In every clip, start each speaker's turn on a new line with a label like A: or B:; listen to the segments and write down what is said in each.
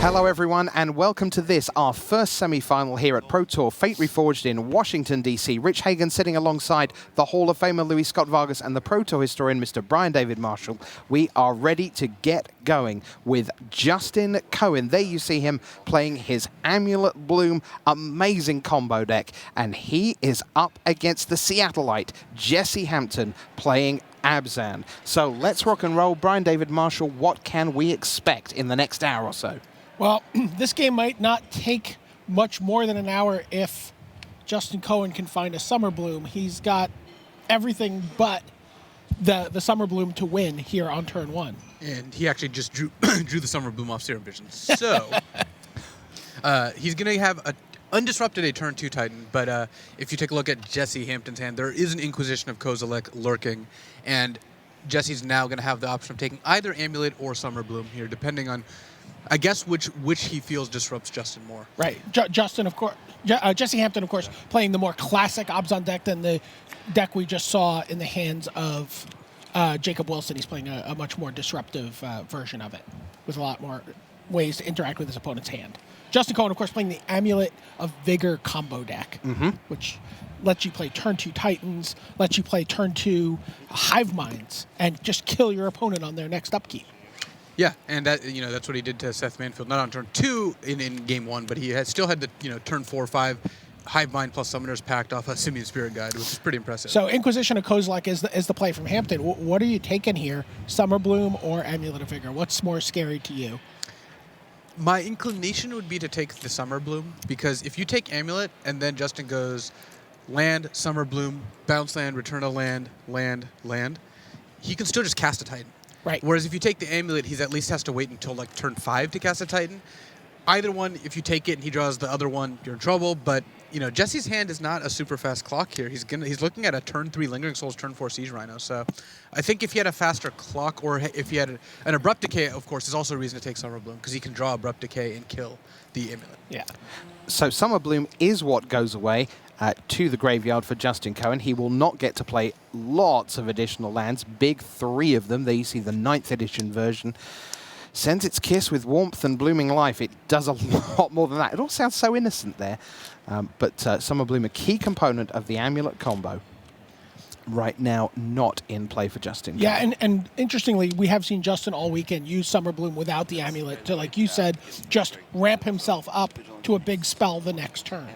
A: Hello everyone and welcome to this, our first semi-final here at Pro Tour Fate Reforged in Washington DC. Rich Hagan sitting alongside the Hall of Famer Louis Scott Vargas and the Pro Tour historian Mr. Brian David Marshall. We are ready to get going with Justin Cohen. There you see him playing his Amulet Bloom amazing combo deck, and he is up against the Seattleite Jesse Hampton playing Abzan. So let's rock and roll. Brian David Marshall, what can we expect in the next hour or so?
B: Well, this game might not take much more than an hour if Justin Cohen can find a Summer Bloom. He's got everything but the Summer Bloom to win here on turn one.
C: And he actually just drew the Summer Bloom off Serum Vision. So he's going to have a undisrupted a turn 2 Titan, but if you take a look at Jesse Hampton's hand, there is an Inquisition of Kozilek lurking, and Jesse's now going to have the option of taking either Amulet or Summer Bloom here, depending on, I guess, which he feels disrupts Justin more.
B: Right. Justin, of course, Jesse Hampton, of course, playing the more classic Abzan deck than the deck we just saw in the hands of Jacob Wilson. He's playing a much more disruptive version of it, with a lot more ways to interact with his opponent's hand. Justin Cohen, of course, playing the Amulet of Vigor combo deck, which lets you play turn 2 Titans, lets you play turn 2 Hive Minds, and just kill your opponent on their next upkeep.
C: Yeah, and that that's what he did to Seth Manfield, not on turn 2 in game 1, but he still had the turn 4 or 5 Hive Mind plus Summoners packed off a Simian Spirit Guide, which is pretty impressive.
B: So Inquisition of Kozilek is the play from Hampton. What are you taking here, Summer Bloom or Amulet of Vigor? What's more scary to you?
C: My inclination would be to take the Summer Bloom, because if you take Amulet and then Justin goes land, Summer Bloom, bounce land, return a land, land, land, he can still just cast a Titan.
B: Right.
C: Whereas if you take the Amulet, he at least has to wait until like turn 5 to cast a Titan. Either one, if you take it and he draws the other one, you're in trouble. But Jesse's hand is not a super fast clock here. He's looking at a turn 3 Lingering Souls, turn 4 Siege Rhino. So I think if he had a faster clock, or if he had an Abrupt Decay, of course, is also a reason to take Summer Bloom, because he can draw Abrupt Decay and kill the Amulet.
B: Yeah.
A: So Summer Bloom is what goes away to the graveyard for Justin Cohen. He will not get to play lots of additional lands, big 3 of them. There you see the 9th edition version. Sends its kiss with warmth and blooming life. It does a lot more than that. It all sounds so innocent there. But Summer Bloom, a key component of the Amulet combo, right now not in play for Justin.
B: Yeah, and interestingly, we have seen Justin all weekend use Summer Bloom without the Amulet to, like you said, just ramp himself up to a big spell the next turn.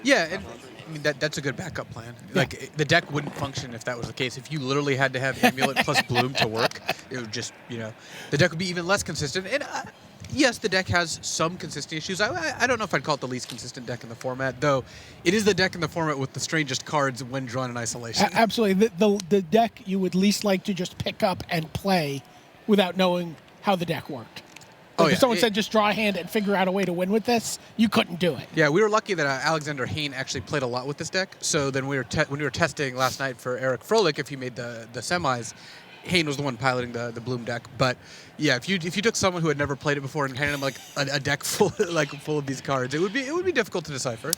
C: Yeah, and I mean, that's a good backup plan. Yeah. Like, the deck wouldn't function if that was the case. If you literally had to have Amulet plus Bloom to work, it would just, the deck would be even less consistent. And yes, the deck has some consistency issues. I don't know if I'd call it the least consistent deck in the format, though it is the deck in the format with the strangest cards when drawn in isolation.
B: Absolutely. The deck you would least like to just pick up and play without knowing how the deck worked. If someone said just draw a hand and figure out a way to win with this, you couldn't do it.
C: Yeah, we were lucky that Alexander Hain actually played a lot with this deck. So then when we were testing last night for Eric Froelich, if he made the semis, Hain was the one piloting the Bloom deck. But yeah, if you took someone who had never played it before and handed him like a deck full of these cards, it would be difficult to decipher.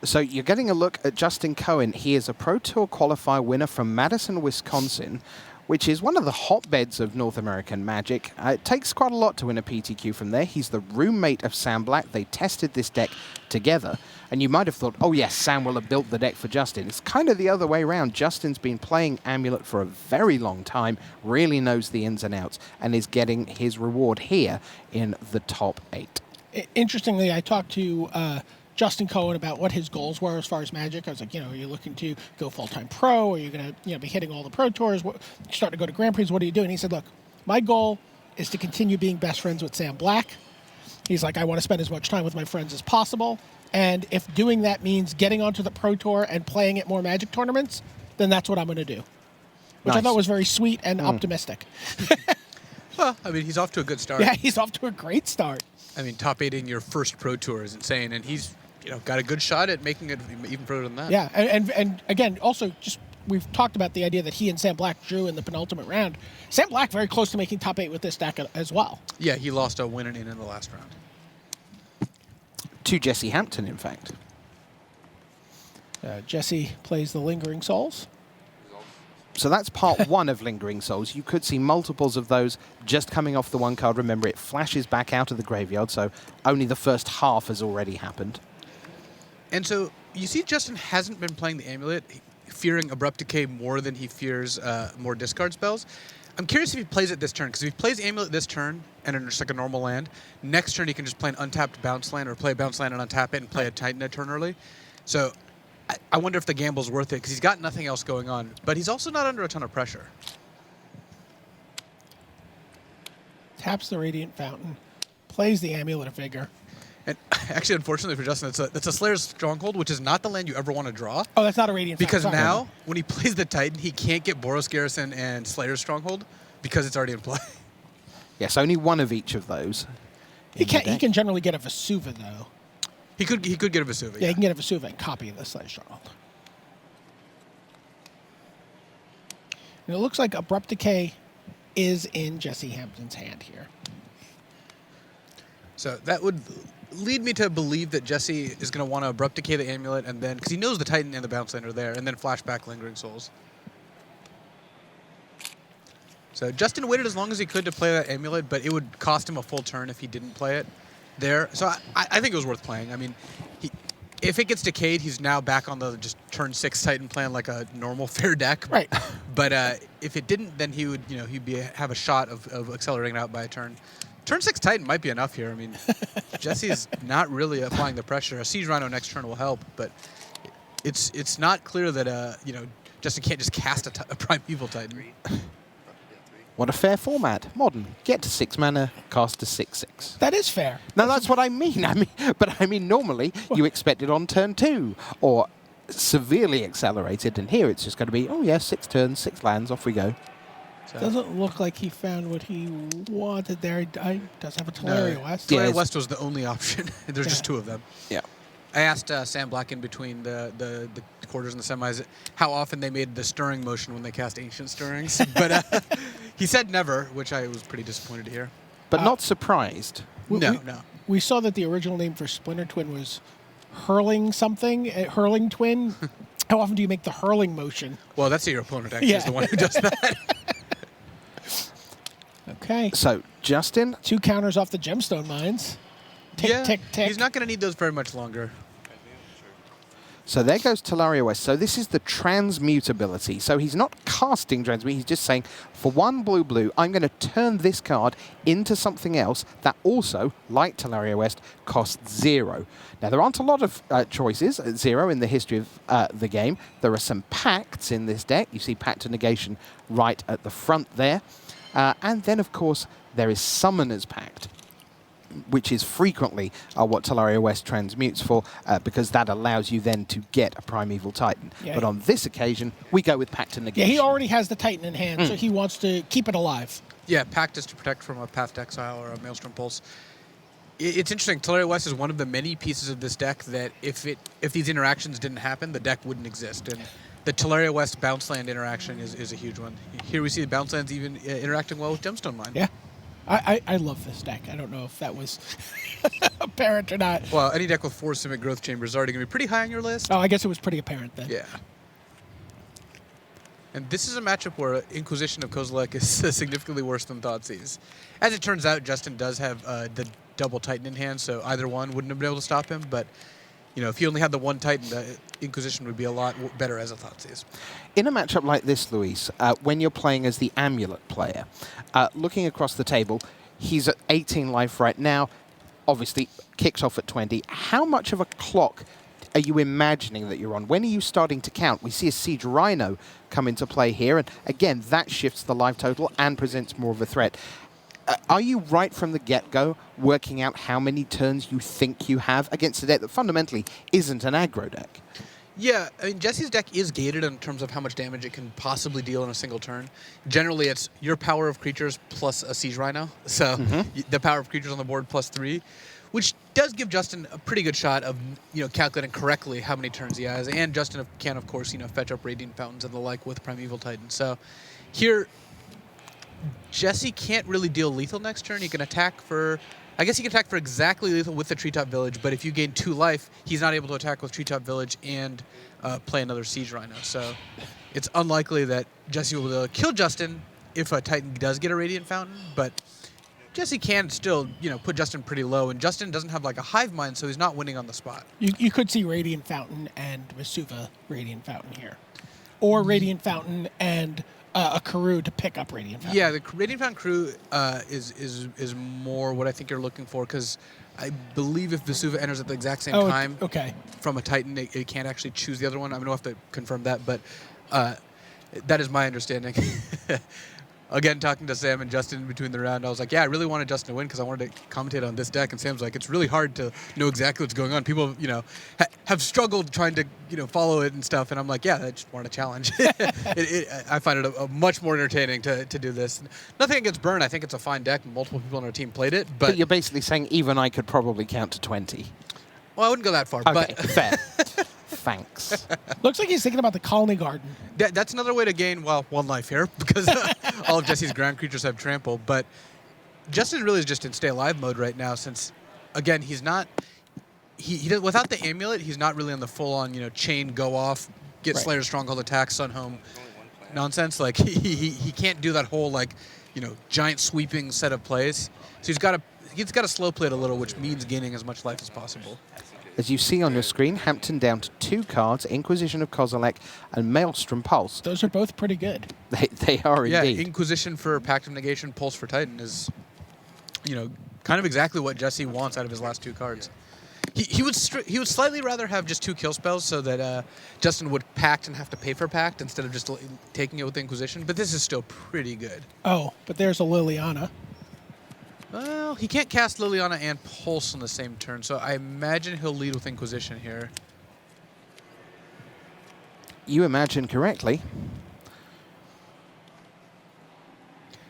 A: So you're getting a look at Justin Cohen. He is a Pro Tour qualifier winner from Madison, Wisconsin, which is one of the hotbeds of North American Magic. It takes quite a lot to win a PTQ from there. He's the roommate of Sam Black. They tested this deck together, and you might have thought, oh yes, Sam will have built the deck for Justin. It's kind of the other way around. Justin's been playing Amulet for a very long time, really knows the ins and outs, and is getting his reward here in the top 8.
B: Interestingly, I talked to Justin Cohen about what his goals were as far as Magic. I was like, are you looking to go full-time pro? Are you going to be hitting all the pro tours? Starting to go to Grand Prix? What are you doing? He said, look, my goal is to continue being best friends with Sam Black. He's like, I want to spend as much time with my friends as possible. And if doing that means getting onto the pro tour and playing at more Magic tournaments, then that's what I'm going to do. Which I thought was very sweet and optimistic.
C: Well, I mean, he's off to a good start.
B: Yeah, he's off to a great start.
C: I mean, top 8 your first pro tour is insane, and he's got a good shot at making it even further than that.
B: Yeah, and again, also just we've talked about the idea that he and Sam Black drew in the penultimate round. Sam Black very close to making top 8 with this deck as well.
C: Yeah, he lost a win and in the last round.
A: To Jesse Hampton, in fact.
B: Jesse plays the Lingering Souls.
A: So that's part one of Lingering Souls. You could see multiples of those just coming off the one card. Remember, it flashes back out of the graveyard, so only the first half has already happened.
C: And so you see Justin hasn't been playing the Amulet, fearing Abrupt Decay more than he fears more discard spells. I'm curious if he plays it this turn, because if he plays Amulet this turn, and it's just like a normal land, next turn he can just play an untapped bounce land, or play a bounce land and untap it and play a Titan a turn early. So I wonder if the gamble's worth it, because he's got nothing else going on, but he's also not under a ton of pressure.
B: Taps the Radiant Fountain, plays the Amulet of Vigor.
C: And actually, unfortunately for Justin, that's a Slayer's Stronghold, which is not the land you ever want to draw.
B: Oh, that's not a Radiant Fountain.
C: Because
B: Sorry.
C: now, when he plays the Titan, he can't get Boros Garrison and Slayer's Stronghold because it's already in play.
A: Yes, only one of each of those.
B: He can generally get a Vesuva, though.
C: He could get a Vesuva.
B: Yeah, he can get a Vesuva and copy the Slayer's Stronghold. And it looks like Abrupt Decay is in Jesse Hampton's hand here.
C: So that would lead me to believe that Jesse is going to want to Abrupt Decay the Amulet, and then, because he knows the Titan and the Bounce Land are there, and then flashback Lingering Souls. So Justin waited as long as he could to play that Amulet, but it would cost him a full turn if he didn't play it there. So I think it was worth playing. I mean, if it gets decayed, he's now back on the just turn 6 Titan plan like a normal fair deck.
B: Right.
C: But if it didn't, then he would, have a shot of accelerating it out by a turn. Turn 6 Titan might be enough here. I mean, Jesse's not really applying the pressure. A Siege Rhino next turn will help, but it's not clear that Justin can't just cast a Primeval Titan.
A: What a fair format. Modern. Get to 6 mana, cast to 6/6.
B: That is fair.
A: No, that's what I mean. I mean, normally you expect it on turn 2 or severely accelerated, and here it's just going to be, 6 turns, 6 lands, off we go.
C: So.
B: Doesn't look like he found what he wanted there. He does have a Teleria West.
C: Teleria West was the only option. There's just 2 of them.
A: Yeah.
C: I asked Sam Black in between the quarters and the semis how often they made the stirring motion when they cast Ancient Stirrings, but he said never, which I was pretty disappointed to hear.
A: But not surprised.
C: No.
B: We saw that the original name for Splinter Twin was Hurling something, Hurling Twin. How often do you make the hurling motion?
C: Well, that's your opponent actually is the one who does that.
B: Okay.
A: So, Justin.
B: 2 counters off the Gemstone Mines. Tick, tick, tick.
C: He's not going to need those very much longer.
A: So there goes Teleria West. So this is the transmutability. So he's not casting transmute. He's just saying, for 1 blue, I'm going to turn this card into something else that also, like Teleria West, costs 0. Now, there aren't a lot of choices at 0 in the history of the game. There are some pacts in this deck. You see Pact of Negation right at the front there. And then, of course, there is Summoner's Pact, which is frequently what Teleria West transmutes for, because that allows you then to get a Primeval Titan.
B: Yeah,
A: but on this occasion, we go with Pact of Negation.
B: Yeah, he already has the Titan in hand, so he wants to keep it alive.
C: Yeah, Pact is to protect from a Path to Exile or a Maelstrom Pulse. It's interesting. Teleria West is one of the many pieces of this deck that if these interactions didn't happen, the deck wouldn't exist. And the Teleria West Bounce Land interaction is a huge one. Here we see the Bounce Lands even interacting well with Gemstone Mine.
B: Yeah. I love this deck. I don't know if that was apparent or not.
C: Well, any deck with 4 Simic Growth Chambers is already going to be pretty high on your list.
B: Oh, I guess it was pretty apparent then.
C: Yeah. And this is a matchup where Inquisition of Kozilek is significantly worse than Thoughtseize. As it turns out, Justin does have the double Titan in hand, so either one wouldn't have been able to stop him. But if he only had the 1 Titan, the Inquisition would be a lot better as a Thoughtseize.
A: In a matchup like this, Luis, when you're playing as the Amulet player, looking across the table, he's at 18 life right now, obviously kicks off at 20. How much of a clock are you imagining that you're on? When are you starting to count? We see a Siege Rhino come into play here, and again, that shifts the life total and presents more of a threat. Are you right from the get-go working out how many turns you think you have against a deck that fundamentally isn't an aggro deck?
C: Yeah, I mean, Jesse's deck is gated in terms of how much damage it can possibly deal in a single turn. Generally, it's your power of creatures plus a Siege Rhino. So the power of creatures on the board plus 3, which does give Justin a pretty good shot of calculating correctly how many turns he has. And Justin can, of course, fetch up Radiant Fountains and the like with Primeval Titan. So here, Jesse can't really deal lethal next turn. He can attack for... I guess he can attack for exactly lethal with the Treetop Village, but if you gain 2 life, he's not able to attack with Treetop Village and play another Siege Rhino. So it's unlikely that Jesse will be able to kill Justin if a Titan does get a Radiant Fountain, but Jesse can still, put Justin pretty low, and Justin doesn't have like a hive mind, so he's not winning on the spot.
B: You could see Radiant Fountain and Vesuva Radiant Fountain here. Or Radiant Fountain and a Karoo to pick up Radiant Fountain.
C: Yeah, the Radiant Fountain Crew is more what I think you're looking for, because I believe if Vesuva enters at the exact same time from a Titan, it can't actually choose the other one. I'm going to have to confirm that, but that is my understanding. Again, talking to Sam and Justin in between the round, I was like, yeah, I really wanted Justin to win because I wanted to commentate on this deck. And Sam's like, it's really hard to know exactly what's going on. People, have struggled trying to, follow it and stuff. And I'm like, yeah, I just want a challenge. I find it a much more entertaining to do this. Nothing against Burn. I think it's a fine deck. Multiple people on our team played it. But
A: you're basically saying even I could probably count to 20.
C: Well, I wouldn't go that far.
A: Okay,
C: but
A: fair. Thanks.
B: Looks like he's thinking about the Colony Garden.
C: That's another way to gain, one life here, because all of Jesse's ground creatures have trample. But Justin really is just in stay alive mode right now, since, again, he's not... He does, without the Amulet, he's not really on the full-on, chain, go off, get Slayer's Stronghold attack, Sun Home nonsense. Like, he can't do that whole, giant sweeping set of plays. So he's got to slow play it a little, which means gaining as much life as possible.
A: As you see on your screen, Hampton down to 2 cards, Inquisition of Kozilek and Maelstrom Pulse.
B: Those are both pretty good.
A: They are indeed.
C: Yeah, Inquisition for Pact of Negation, Pulse for Titan is, kind of exactly what Jesse wants out of his last 2 cards. He would slightly rather have just 2 kill spells so that Justin would Pact and have to pay for Pact instead of just taking it with Inquisition, but this is still pretty good.
B: Oh, but there's a Liliana.
C: Well, he can't cast Liliana and Pulse on the same turn, so I imagine he'll lead with Inquisition here.
A: You imagine correctly.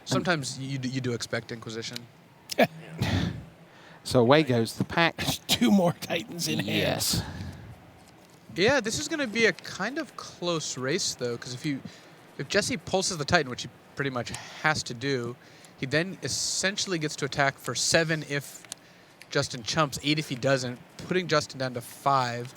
C: Sometimes you do expect Inquisition.
A: So away goes the pack.
B: 2 more Titans in hand.
A: Yes.
C: Yeah, this is going to be a kind of close race, though, because if Jesse pulses the Titan, which he pretty much has to do, he then essentially gets to attack for 7 if Justin chumps, 8 if he doesn't, putting Justin down to 5.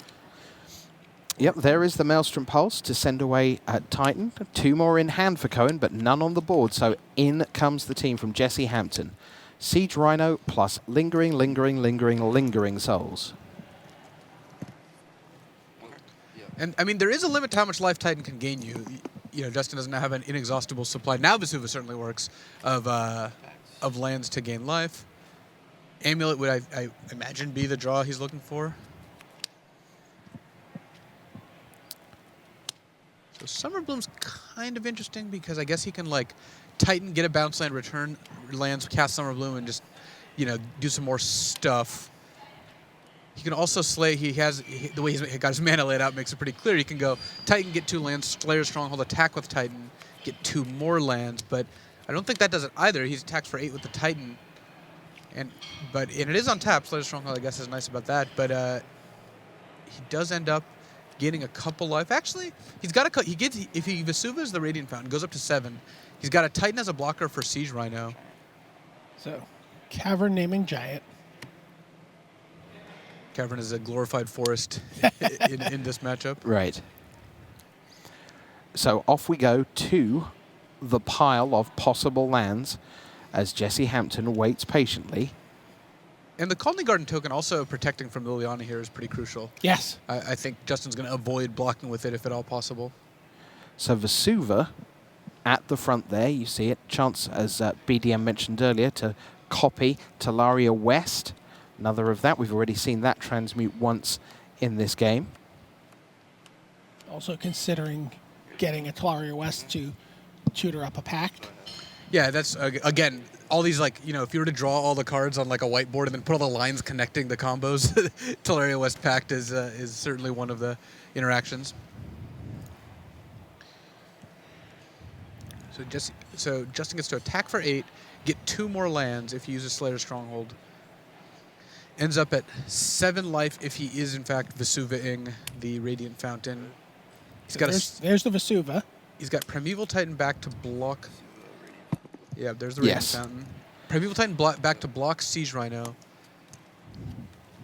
A: Yep, there is the Maelstrom Pulse to send away Titan. 2 more in hand for Cohen, but none on the board. So in comes the team from Jesse Hampton. Siege Rhino plus Lingering Souls.
C: And, I mean, there is a limit to how much life Titan can gain you. Justin doesn't have an inexhaustible supply. Now Vesuva certainly works of lands to gain life. Amulet would, I imagine, be the draw he's looking for. So Summer Bloom's kind of interesting because I guess he can, Titan, get a bounce land, return lands, cast Summer Bloom, and just, do some more stuff. He can also slay. The way he's got his mana laid out makes it pretty clear. He can go Titan, get 2 lands, Slayer's Stronghold, attack with Titan, get 2 more lands. But I don't think that does it either. He's attacked for 8 with the Titan, and it is on tap. Slayer's Stronghold, I guess, is nice about that. But he does end up gaining a couple life. Actually, he's got if he Vesuvas the Radiant Fountain, goes up to 7. He's got a Titan as a blocker for Siege Rhino.
B: So, Cavern Naming Giant.
C: Cavern is a glorified forest in this matchup.
A: Right. So off we go to the pile of possible lands as Jesse Hampton waits patiently.
C: And the Colony Garden token also protecting from Liliana here is pretty crucial.
B: Yes.
C: I think Justin's going to avoid blocking with it if at all possible.
A: So Vesuva at the front there, you see it. Chance, as BDM mentioned earlier, to copy Talaria West. Another of that. We've already seen that transmute once in this game.
B: Also considering getting a Talaria West to tutor up a Pact.
C: Yeah, that's, again, all these, if you were to draw all the cards on, a whiteboard and then put all the lines connecting the combos, Talaria West Pact is certainly one of the interactions. So Justin gets to attack for 8, get 2 more lands if he uses Slayer's Stronghold. Ends up at 7 life if he is, in fact, Vesuva-ing the Radiant Fountain.
B: There's the Vesuva.
C: He's got Primeval Titan back to block. Yeah, there's the Radiant Fountain. Primeval Titan back to block Siege Rhino.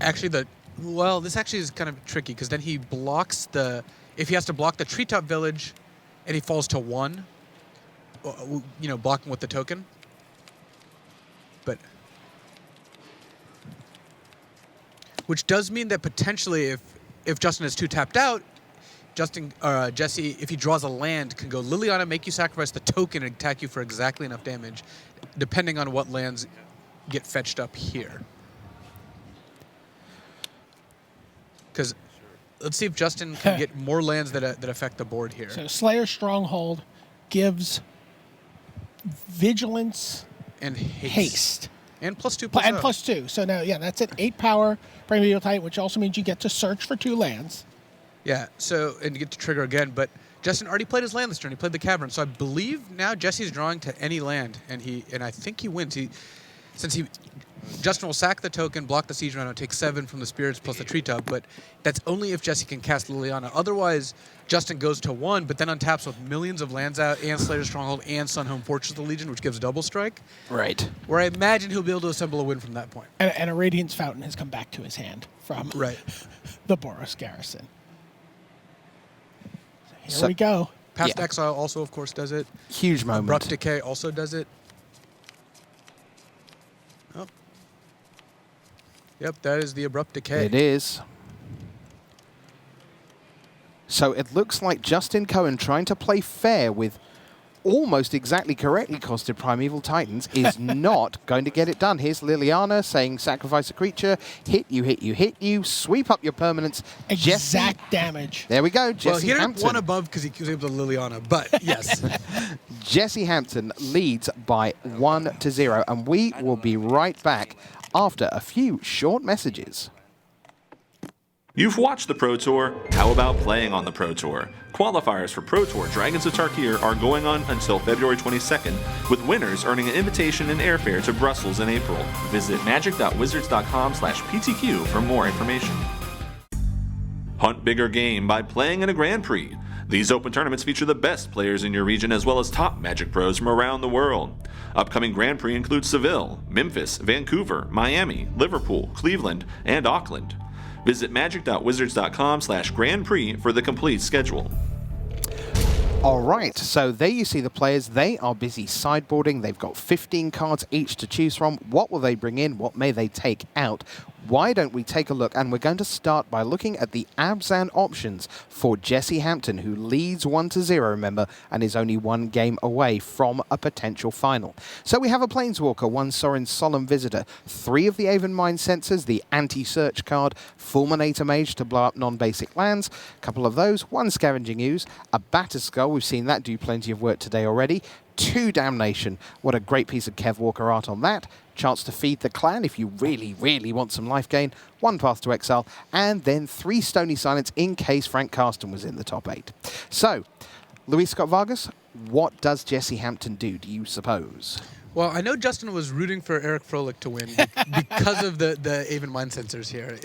C: Actually, this actually is kind of tricky because then he blocks if he has to block the Treetop Village, and he falls to 1, you know, blocking with the token. But which does mean that potentially if Justin is 2 tapped out, Jesse, if he draws a land, can go Liliana, make you sacrifice the token, and attack you for exactly enough damage, depending on what lands get fetched up here. Because let's see if Justin can get more lands that affect the board here.
B: So Slayer Stronghold gives Vigilance
C: And
B: haste.
C: And +2
B: And +2. So now, yeah, that's at 8 power Primeval Titan, which also means you get to search for 2 lands.
C: Yeah, so, and you get to trigger again, but Justin already played his land this turn. He played the Cavern, so I believe now Jesse's drawing to any land, and I think he wins. Justin will sack the token, block the Siege Rhino, take 7 from the Spirits plus the Treetop, but that's only if Jesse can cast Liliana. Otherwise, Justin goes to 1, but then untaps with millions of lands out, and Slayer's Stronghold, and Sunhome Fortress of the Legion, which gives double strike.
A: Right.
C: Where I imagine he'll be able to assemble a win from that point.
B: And a Radiance Fountain has come back to his hand from the Boros Garrison. Here we go.
C: Past Exile also, of course, does it.
A: Huge moment.
C: Abrupt Decay also does it. Oh. Yep, that is the Abrupt Decay.
A: It is. So it looks like Justin Cohen trying to play fair with almost exactly correctly costed Primeval Titans is not going to get it done. Here's Liliana saying sacrifice a creature, hit you, hit you, hit you, sweep up your permanents.
B: Exact damage.
A: There we go, Jesse
C: Well, he
A: Hampton.
C: didn't 1 above because he was able to Liliana, but yes.
A: Jesse Hampton leads by 1-0, and we will be right back after a few short messages.
D: You've watched the Pro Tour. How about playing on the Pro Tour? Qualifiers for Pro Tour Dragons of Tarkir are going on until February 22nd, with winners earning an invitation and airfare to Brussels in April. Visit magic.wizards.com/PTQ for more information. Hunt bigger game by playing in a Grand Prix. These open tournaments feature the best players in your region as well as top Magic pros from around the world. Upcoming Grand Prix include Seville, Memphis, Vancouver, Miami, Liverpool, Cleveland, and Auckland. Visit magic.wizards.com/Grand Prix for the complete schedule.
A: All right, so there you see the players. They are busy sideboarding. They've got 15 cards each to choose from. What will they bring in? What may they take out? Why don't we take a look? And we're going to start by looking at the Abzan options for Jesse Hampton, who leads 1-0, remember, and is only 1 game away from a potential final. So we have a Planeswalker, 1 Sorin Solemn Visitor, 3 of the Aven Mind Sensors, the anti-search card, Fulminator Mage to blow up non-basic lands, a couple of those, 1 Scavenging Ooze, a Batterskull, we've seen that do plenty of work today already, 2 Damnation, what a great piece of Kev Walker art on that, chance to feed the clan if you really, really want some life gain, 1 Path to Exile, and then 3 Stony Silence in case Frank Carsten was in the top 8. So, Luis Scott Vargas, what does Jesse Hampton do you suppose?
C: Well, I know Justin was rooting for Eric Froelich to win because of the Aven Mind Sensors here.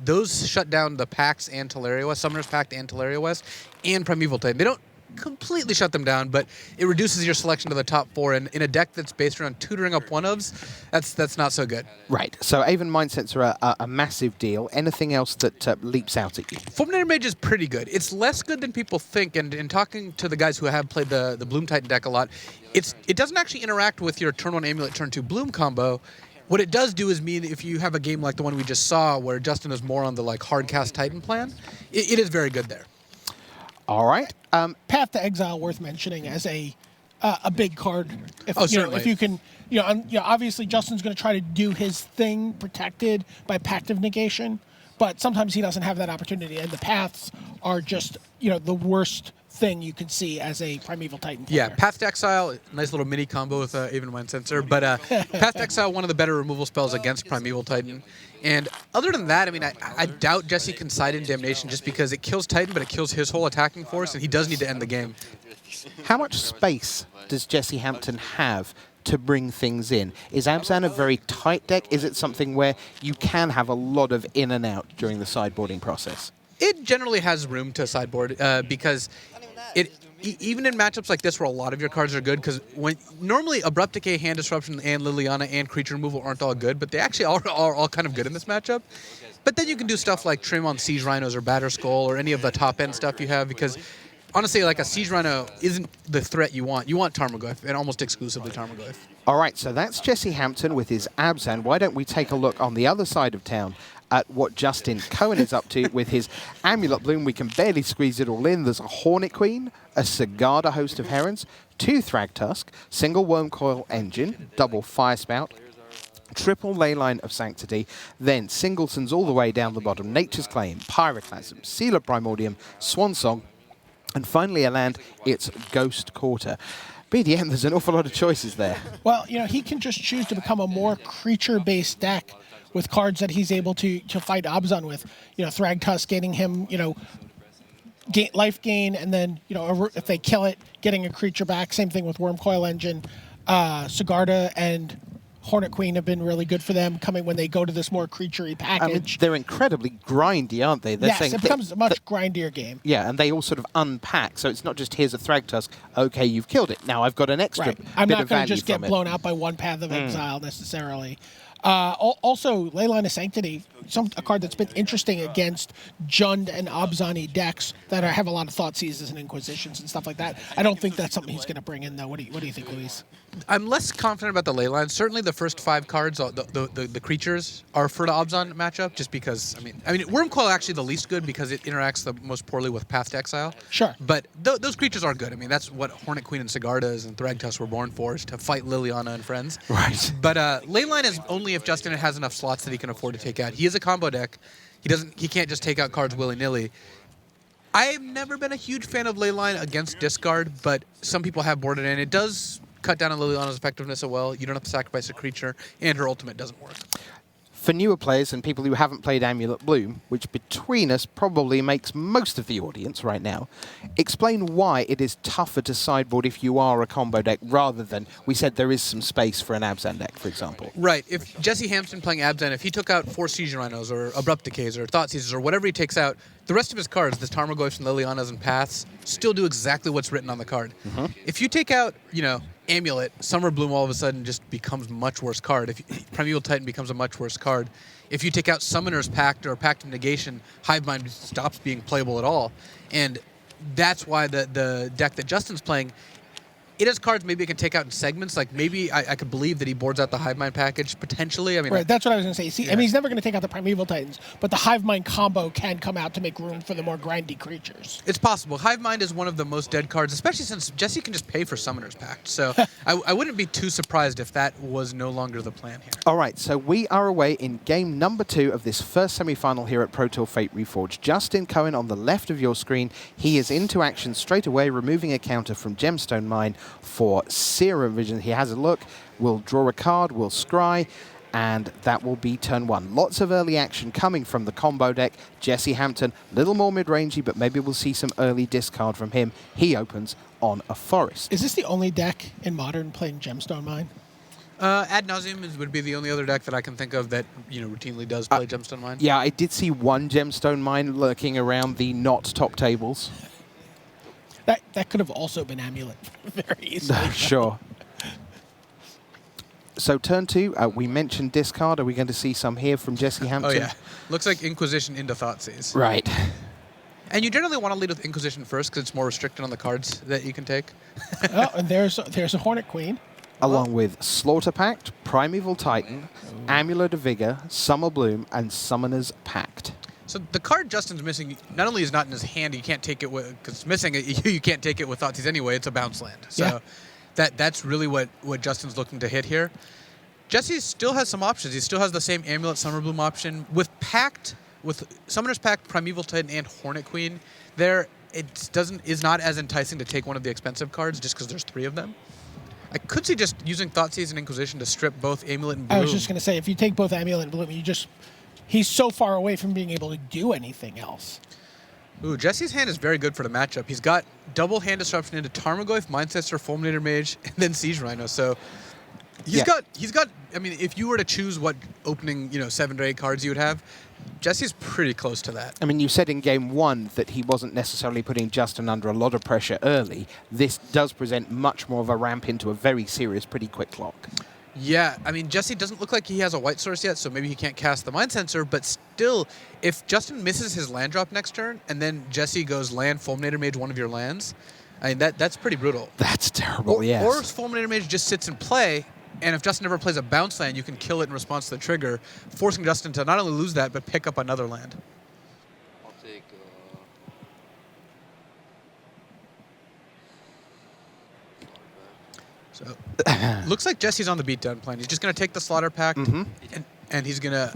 C: Those shut down the Pax and Teleria West, Summoner's Pact and Teleria West, and Primeval Titan. They don't completely shut them down, but it reduces your selection to the top 4, and in a deck that's based around tutoring up 1-ofs, that's not so good.
A: Right, so Aven Mind Sensor are a massive deal. Anything else that leaps out at you?
C: Fulminator Mage is pretty good. It's less good than people think, and in talking to the guys who have played the Bloom Titan deck a lot, it doesn't actually interact with your turn 1 Amulet, turn 2 Bloom combo. What it does do is mean if you have a game like the one we just saw where Justin is more on the hard cast Titan plan, it is very good there.
A: All right.
B: Path to Exile worth mentioning as a big card. If,
C: Certainly.
B: If you can, obviously Justin's going to try to do his thing protected by Pact of Negation, but sometimes he doesn't have that opportunity, and the paths are just, the worst thing you can see as a Primeval Titan player.
C: Yeah, Path to Exile, nice little mini combo with Aven Mind Sensor, but Path to Exile, one of the better removal spells against Primeval Titan. And other than that, I doubt Jesse can side in Damnation just because it kills Titan, but it kills his whole attacking force, and he does need to end the game.
A: How much space does Jesse Hampton have to bring things in? Is Abzan a very tight deck? Is it something where you can have a lot of in and out during the sideboarding process?
C: It generally has room to sideboard because even in matchups like this where a lot of your cards are good, because normally Abrupt Decay, Hand Disruption, and Liliana and Creature Removal aren't all good, but they actually are all kind of good in this matchup. But then you can do stuff like Trim on Siege Rhinos or Batterskull or any of the top-end stuff you have, because honestly, like a Siege Rhino isn't the threat you want. You want Tarmogoyf, and almost exclusively Tarmogoyf.
A: All right, so that's Jesse Hampton with his Abzan. Why don't we take a look on the other side of town at what Justin Cohen is up to with his Amulet Bloom. We can barely squeeze it all in. There's a Hornet Queen, a Sigarda Host of Herons, 2 Thragtusk, single Wormcoil Engine, double Fire Spout, triple Leyline of Sanctity, then singletons all the way down the bottom, Nature's Claim, Pyroclasm, Seal of Primordium, Swan Song, and finally a land, it's Ghost Quarter. BDM, there's an awful lot of choices there.
B: Well, he can just choose to become a more creature-based deck with cards that he's able to fight Abzan with. Thragtusk getting him, life gain, and then, if they kill it, getting a creature back. Same thing with Wormcoil Engine. Sigarda and Hornet Queen have been really good for them coming when they go to this more creature-y package.
A: They're incredibly grindy, aren't they?
B: Yes, it becomes a much grindier game.
A: Yeah, and they all sort of unpack, so it's not just here's a Thragtusk, okay, you've killed it. Now I've got an extra
B: Right.
A: bit
B: I'm not
A: of
B: going
A: value
B: to just get
A: from it.
B: blown out by one Path of Exile necessarily. Also, Leyline of Sanctity, a card that's been interesting against Jund and Abzani decks that have a lot of Thoughtseizes and Inquisitions and stuff like that. I don't think that's something he's going to bring in, though. What do you think, Luis?
C: I'm less confident about the Leyline. Certainly the first 5 cards, the creatures, are for the Abzan matchup, just because, I mean, Wormcoil actually the least good because it interacts the most poorly with Path to Exile.
B: Sure.
C: But those creatures are good. I mean, that's what Hornet Queen and Sigardas and Thragtusk were born for, is to fight Liliana and friends.
A: Right.
C: But Leyline is only if Justin has enough slots that he can afford to take out. He is a combo deck. He can't just take out cards willy-nilly. I've never been a huge fan of Leyline against discard, but some people have boarded in. It does cut down on Liliana's effectiveness as well. You don't have to sacrifice a creature, and her ultimate doesn't work.
A: For newer players and people who haven't played Amulet Bloom, which between us probably makes most of the audience right now, explain why it is tougher to sideboard if you are a combo deck rather than, we said there is some space for an Abzan deck, for example.
C: Right. If Jesse Hampton playing Abzan, if he took out 4 Siege Rhinos or Abrupt Decays or Thoughtseizes or whatever he takes out, the rest of his cards, the Tarmogoyfs and Lilianas and Paths, still do exactly what's written on the card. If you take out, Amulet, Summer Bloom all of a sudden just becomes a much worse card. If Primeval Titan becomes a much worse card. If you take out Summoner's Pact or Pact of Negation, Hivemind stops being playable at all. And that's why the deck that Justin's playing, it has cards maybe it can take out in segments. Like maybe I could believe that he boards out the Hivemind package potentially.
B: Right, that's what I was going to say. See, he's never going to take out the Primeval Titans, but the Hivemind combo can come out to make room for the more grindy creatures.
C: It's possible. Hivemind is one of the most dead cards, especially since Jesse can just pay for Summoner's Pact. So I wouldn't be too surprised if that was no longer the plan here.
A: All right, so we are away in game number 2 of this first semi-final here at Pro Tour Fate Reforged. Justin Cohen on the left of your screen. He is into action straight away, removing a counter from Gemstone Mine for Serum Vision. He has a look, will draw a card, will scry, and that will be turn 1. Lots of early action coming from the combo deck. Jesse Hampton, a little more mid-rangey, but maybe we'll see some early discard from him. He opens on a Forest.
B: Is this the only deck in Modern playing Gemstone Mine?
C: Ad Nauseam would be the only other deck that I can think of that routinely does play Gemstone Mine.
A: Yeah, I did see one Gemstone Mine lurking around the not top tables.
B: That could have also been Amulet very easily.
A: Sure. So turn 2, we mentioned discard. Are we going to see some here from Jesse Hampton?
C: Oh yeah, looks like Inquisition into Thoughtseize.
A: Right.
C: And you generally want to lead with Inquisition first because it's more restricted on the cards that you can take.
B: Oh, and there's a Hornet Queen.
A: Along with Slaughter Pact, Primeval Titan, Amulet of Vigor, Summer Bloom, and Summoner's Pact.
C: So the card Justin's missing not only is not in his hand, you can't take it with, because it's missing, you can't take it with Thoughtseize anyway, it's a bounce land. So that's really what Justin's looking to hit here. Jesse still has some options. He still has the same Amulet Summer Bloom option. With Pact, with Summoner's Pact, Primeval Titan, and Hornet Queen, is not as enticing to take one of the expensive cards just because there's 3 of them. I could see just using Thoughtseize and Inquisition to strip both Amulet and Bloom.
B: I was just going to say, if you take both Amulet and Bloom, he's so far away from being able to do anything else.
C: Ooh, Jesse's hand is very good for the matchup. He's got double hand disruption into Tarmogoyf, Mindcester, Fulminator Mage, and then Siege Rhino. So he's got. I mean, if you were to choose what opening 7 to 8 cards you would have, Jesse's pretty close to that.
A: I mean, you said in game 1 that he wasn't necessarily putting Justin under a lot of pressure early. This does present much more of a ramp into a very serious, pretty quick lock.
C: Yeah, I mean, Jesse doesn't look like he has a white source yet, so maybe he can't cast the Mind Sensor, but still, if Justin misses his land drop next turn, and then Jesse goes land Fulminator Mage one of your lands, I mean, that's pretty brutal.
A: That's terrible, yes.
C: Or Fulminator Mage just sits in play, and if Justin ever plays a bounce land, you can kill it in response to the trigger, forcing Justin to not only lose that, but pick up another land.
E: I'll take...
C: So, looks like Jesse's on the beatdown plan. He's just going to take the Slaughter Pact, and he's going to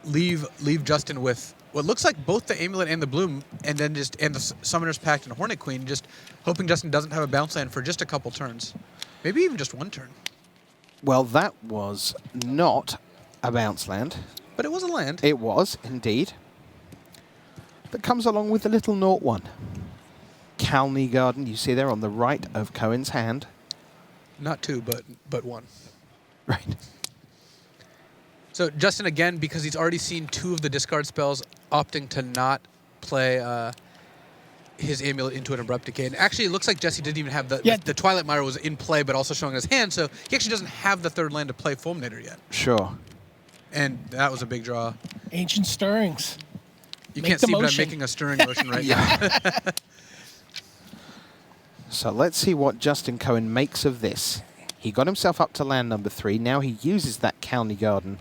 C: leave Justin with what looks like both the Amulet and the Bloom, and then and the Summoner's Pact and Hornet Queen, just hoping Justin doesn't have a bounce land for just a couple turns. Maybe even just one turn.
A: Well, that was not a bounce land.
C: But it was a land.
A: It was, indeed. That comes along with the little 0-1. Calney Garden, you see there on the right of Cohen's hand.
C: Not two, but one.
A: Right.
C: So Justin, again, because he's already seen two of the discard spells, opting to not play his Amulet into an Abrupt Decay. And actually, it looks like Jesse didn't even have the Twilight Mire was in play, but also showing his hand, so he actually doesn't have the third land to play Fulminator yet.
A: Sure.
C: And that was a big draw.
B: Ancient Stirrings.
C: You can't see, but I'm making a stirring motion right now.
A: So let's see what Justin Cohen makes of this. He got himself up to land number 3. Now he uses that Calney Garden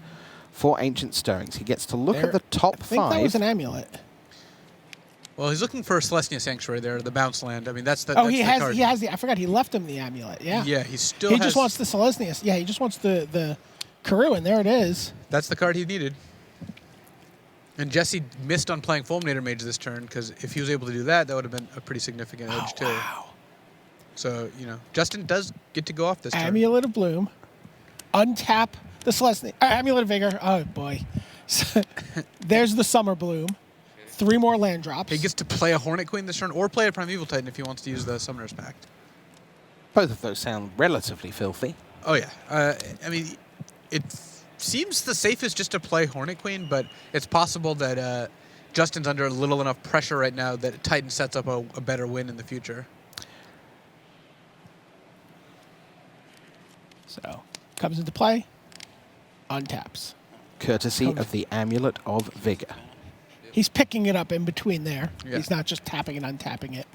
A: for Ancient Stirrings. He gets to look at the top 5.
B: I think that was an Amulet.
C: Well, he's looking for a Celestia Sanctuary there, the bounce land. I mean, that's the
B: he has the. I forgot he left him the Amulet. Yeah.
C: Yeah, he
B: just wants the Celestia. Yeah, he just wants the Karoo, and there it is.
C: That's the card he needed. And Jesse missed on playing Fulminator Mage this turn, because if he was able to do that, that would have been a pretty significant edge too.
B: Wow.
C: So, Justin does get to go off this turn.
B: Amulet of Bloom. Untap the Celestia. Amulet of Vigor. Oh, boy. There's the Summer Bloom. 3 more land drops.
C: He gets to play a Hornet Queen this turn, or play a Primeval Titan if he wants to use the Summoner's Pact.
A: Both of those sound relatively filthy.
C: Oh, yeah. I mean, it seems the safest just to play Hornet Queen, but it's possible that Justin's under little enough pressure right now that Titan sets up a better win in the future.
B: So, comes into play, untaps.
A: Courtesy of the Amulet of Vigor.
B: He's picking it up in between there.
C: Yeah.
B: He's not just tapping and untapping it.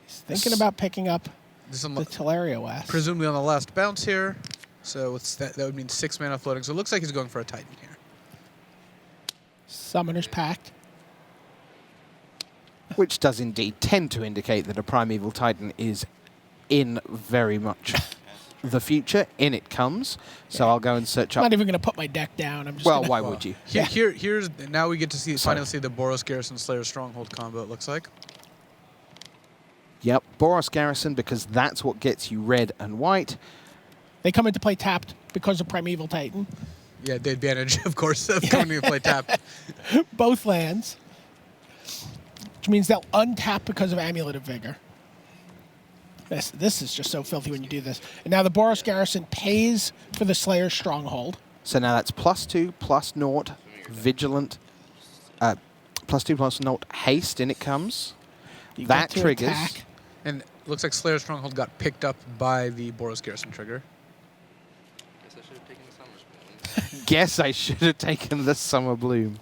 B: He's thinking about picking up the Teleria Wasp.
C: Presumably on the last bounce here. So that would mean 6 mana floating. So it looks like he's going for a Titan here.
B: Summoner's Pact.
A: Which does indeed tend to indicate that a Primeval Titan is in very much the future. In it comes. So I'll go and search up.
B: I'm not even going to put my deck down. I'm just
A: why would you?
C: Here's now we get to finally see the Boros Garrison Slayer Stronghold combo, it looks like.
A: Yep, Boros Garrison, because that's what gets you red and white.
B: They come into play tapped because of Primeval Titan.
C: Yeah, the advantage, of course, of coming into play tapped.
B: Both lands. Which means they'll untap because of Amulet of Vigor. This is just so filthy when you do this. And now the Boros Garrison pays for the Slayer's Stronghold.
A: So now that's +2, +0, Vigilant, +2, +0, Haste, in it comes. That triggers.
B: Attack.
C: And looks like Slayer's Stronghold got picked up by the Boros Garrison trigger.
E: Guess I should have taken the Summer Bloom.
A: Guess I should have taken the Summer Bloom,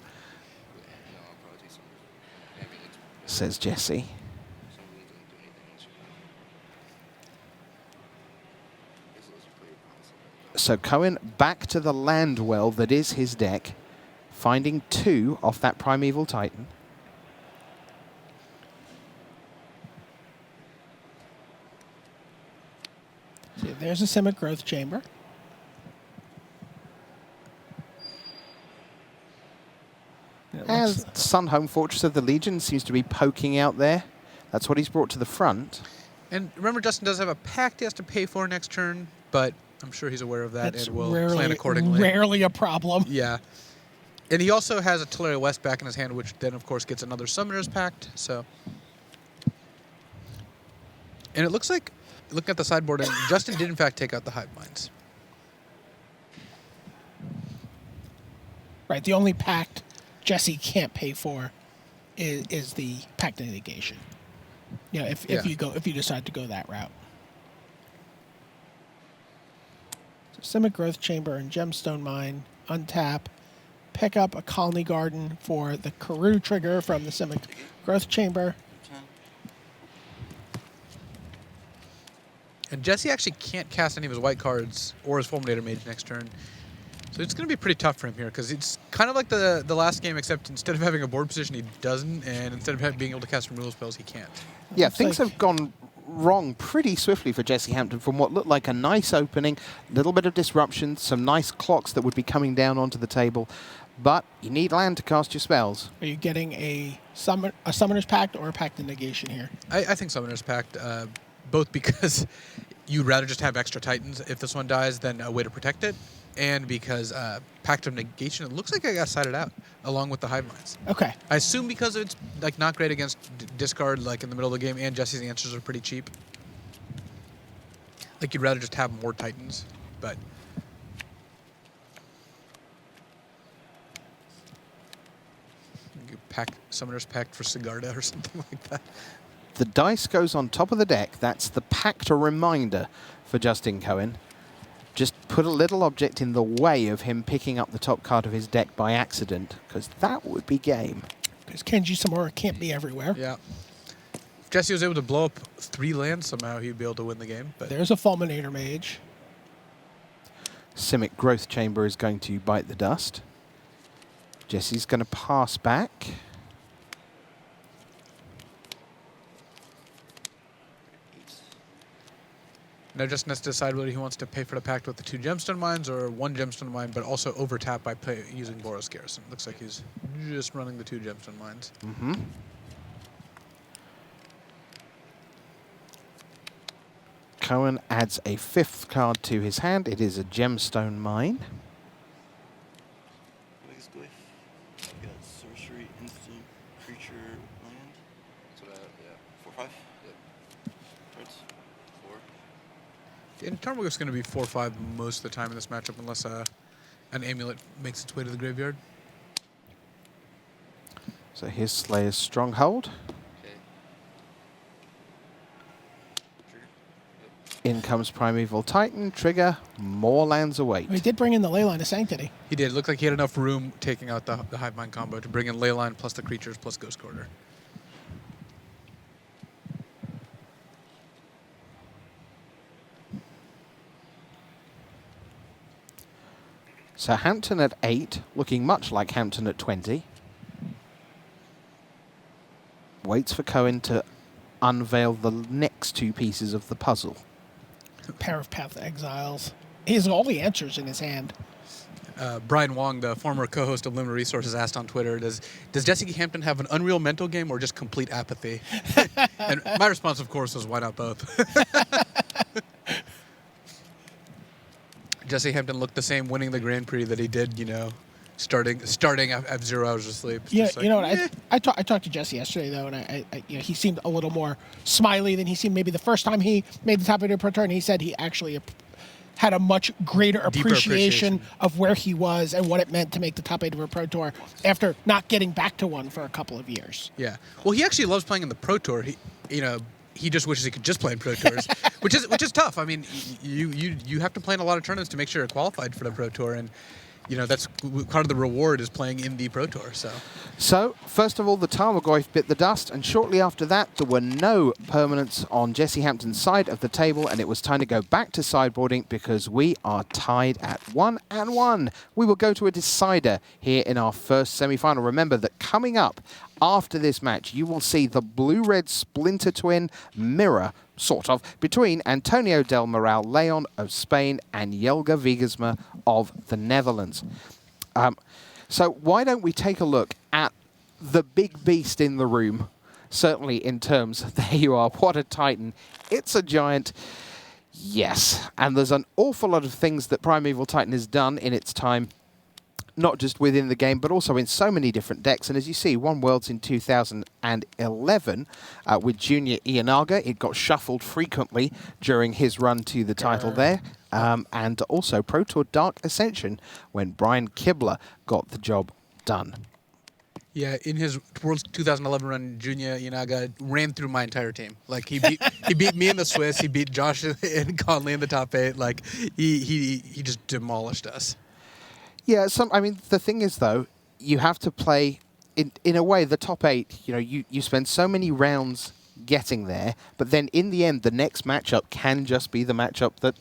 A: says Jesse. So Cohen back to the land well that is his deck, finding 2 off that Primeval Titan.
B: See, there's a Simic Growth Chamber.
A: As Sunhome Fortress of the Legion seems to be poking out there. That's what he's brought to the front.
C: And remember, Justin does have a pact he has to pay for next turn, but I'm sure he's aware of that
B: That's
C: and will plan accordingly.
B: Rarely a problem.
C: Yeah. And he also has a Teleria West back in his hand, which then, of course, gets another Summoner's Pact. So, and it looks like, looking at the sideboard, and Justin did, in fact, take out the Hive Minds.
B: Right, the only pact Jesse can't pay for is the Pact of Negation. You know, if you decide to go that route. Simic Growth Chamber and Gemstone Mine, untap, pick up a Colony Garden for the Karoo trigger from the Simic Growth Chamber.
C: And Jesse actually can't cast any of his white cards or his Fulminator Mage next turn. So it's going to be pretty tough for him here, because it's kind of like the last game, except instead of having a board position, he doesn't, and instead of being able to cast removal spells, he can't.
A: Yeah,
B: Looks
A: things
B: like-
A: have gone wrong pretty swiftly for Jesse Hampton from what looked like a nice opening, little bit of disruption, some nice clocks that would be coming down onto the table, but you need land to cast your spells.
B: Are you getting a Summoner's Pact or a Pact of Negation here?
C: I think Summoner's Pact, both because you'd rather just have extra Titans if this one dies than a way to protect it, and because Pact of Negation, it looks like I got sided out along with the Hive Minds.
B: Okay.
C: I assume because it's like not great against discard like in the middle of the game, and Jesse's answers are pretty cheap. Like you'd rather just have more Titans, but Summoner's Pact for Sigarda or something like that.
A: The dice goes on top of the deck. That's the Pact reminder for Justin Cohen. Just put a little object in the way of him picking up the top card of his deck by accident, because that would be game.
B: Because Kenji Samura can't be everywhere.
C: Yeah. If Jesse was able to blow up 3 lands somehow, he'd be able to win the game. But
B: There's a Fulminator Mage.
A: Simic Growth Chamber is going to bite the dust. Jesse's going to pass back.
C: now Justin has to decide whether he wants to pay for the pact with the 2 gemstone mines or 1 gemstone mine, but also overtap by using Boros Garrison. Looks like he's just running the 2 gemstone mines.
A: Mm-hmm. Cohen adds a 5th card to his hand. It is a gemstone mine.
F: We got sorcery, instant, creature, land. That's what I have, yeah. 4/5? Yep. Turns? 4.
C: In turn, it's going to be 4/5 most of the time in this matchup, unless an amulet makes its way to the graveyard.
A: So here's Slayer's Stronghold.
F: Okay. Trigger?
A: In comes Primeval Titan. Trigger. More lands await.
B: We did bring in the Leyline of Sanctity.
C: He did. It looked like he had enough room taking out the Hive Mind combo to bring in Leyline plus the creatures plus Ghost Corridor.
A: So Hampton at 8, looking much like Hampton at 20. Waits for Cohen to unveil the next 2 pieces of the puzzle.
B: Pair of Path Exiles. He has all the answers in his hand.
C: Brian Wong, the former co-host of Limited Resources, asked on Twitter, does Jesse Hampton have an unreal mental game or just complete apathy? And my response, of course, was, why not both? Jesse Hampton looked the same winning the Grand Prix that he did, you know, starting at 0 hours of sleep. It's
B: Yeah,
C: just like,
B: you know what? I talked to Jesse yesterday though, and I you know, he seemed a little more smiley than he seemed maybe the first time he made the top 8 Pro Tour, and he said he actually had a much greater
C: Deeper
B: appreciation of where he was and what it meant to make the top 8 of a Pro Tour after not getting back to one for a couple of years.
C: Yeah. Well, he actually loves playing in the Pro Tour. He just wishes he could just play in Pro Tours, which is tough. I mean, you have to play in a lot of tournaments to make sure you're qualified for the Pro Tour, and you know that's part of the reward is playing in the Pro Tour.
A: So, first of all, the Tarmogoyf bit the dust, and shortly after that, there were no permanents on Jesse Hampton's side of the table, and it was time to go back to sideboarding because we are tied at 1-1. We will go to a decider here in our first semi-final. Remember that coming up after this match, you will see the blue-red splinter twin mirror, sort of, between Antonio del Moral Leon of Spain and Jelga Wiegersma of the Netherlands. So why don't we take a look at the big beast in the room, certainly in terms, there you are, what a titan. It's a giant, yes. And there's an awful lot of things that Primeval Titan has done in its time, not just within the game, but also in so many different decks. And as you see, won Worlds in 2011 with Junior Ienaga. It got shuffled frequently during his run to the title there. And also Pro Tour Dark Ascension when Brian Kibler got the job done.
C: Yeah, in his World's 2011 run, Junya Inaga ran through my entire team. Like he beat me in the Swiss, he beat Josh and Conley in the top 8. Like he just demolished us.
A: Yeah, I mean, the thing is, though, you have to play, in a way, the top 8, you spend so many rounds getting there, but then in the end, the next matchup can just be the matchup that,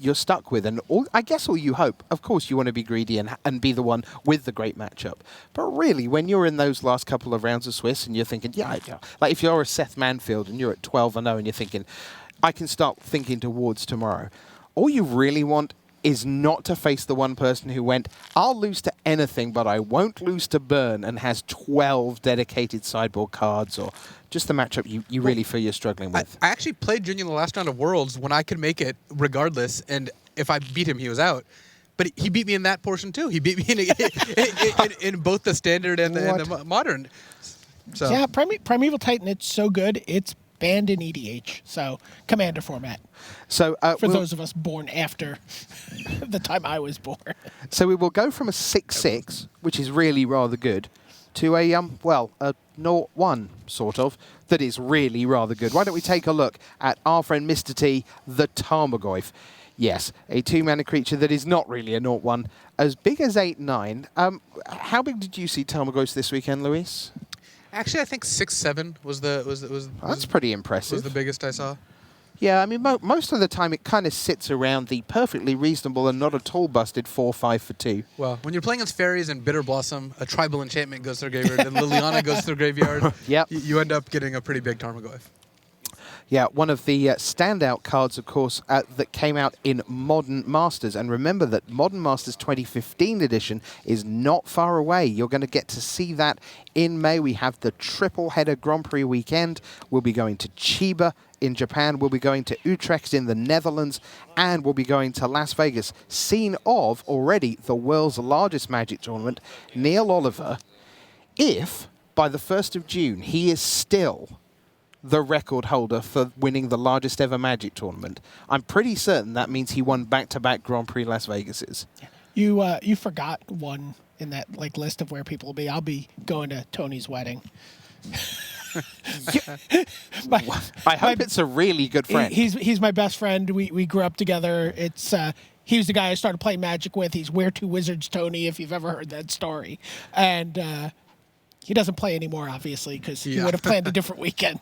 A: you're stuck with. And I guess all you hope, of course, you want to be greedy and be the one with the great matchup. But really, when you're in those last couple of rounds of Swiss and you're thinking, like if you're a Seth Manfield and you're at 12-0 and you're thinking, I can start thinking towards tomorrow, all you really want is not to face the one person who went, I'll lose to anything, but I won't lose to Burn, and has 12 dedicated sideboard cards, or just the matchup you really feel you're struggling with.
C: I actually played Junya in the last round of Worlds when I could make it regardless, and if I beat him, he was out. But he beat me in that portion too. He beat me in both the standard and the modern. So.
B: Yeah, Primeval Titan, it's so good, it's banned in EDH, so Commander format.
A: So
B: for those of us born after the time I was born.
A: So we will go from a 6/6, which is really rather good, to a 0/1 sort of that is really rather good. Why don't we take a look at our friend Mr. T, the Tarmogoyf? Yes, a 2-mana creature that is not really a 0/1, as big as 8/9. How big did you see Tarmogoyfs this weekend, Luis?
C: Actually, I think 6/7 was
A: That's pretty impressive.
C: Was the biggest I saw.
A: Yeah, I mean, most of the time it kind of sits around the perfectly reasonable and not at all busted 4/5 for 2.
C: Well, when you're playing against fairies and Bitter Blossom, a tribal enchantment goes through graveyard, and Liliana goes through graveyard.
A: Yep.
C: You end up getting a pretty big Tarmogoyf.
A: Yeah, one of the standout cards, of course, that came out in Modern Masters. And remember that Modern Masters 2015 edition is not far away. You're going to get to see that in May. We have the triple-header Grand Prix weekend. We'll be going to Chiba in Japan. We'll be going to Utrecht in the Netherlands. And we'll be going to Las Vegas, scene of already the world's largest Magic tournament. Neil Oliver, if by the 1st of June he is still the record holder for winning the largest ever Magic tournament, I'm pretty certain that means he won back-to-back Grand Prix Las Vegases.
B: You forgot one in that list of where people will be. I'll be going to Tony's wedding.
A: I hope it's a really good friend.
B: He's my best friend. We grew up together. It's he was the guy I started playing Magic with. He's Where to Wizards Tony, if you've ever heard that story. And he doesn't play anymore, obviously, because he would have planned a different weekend.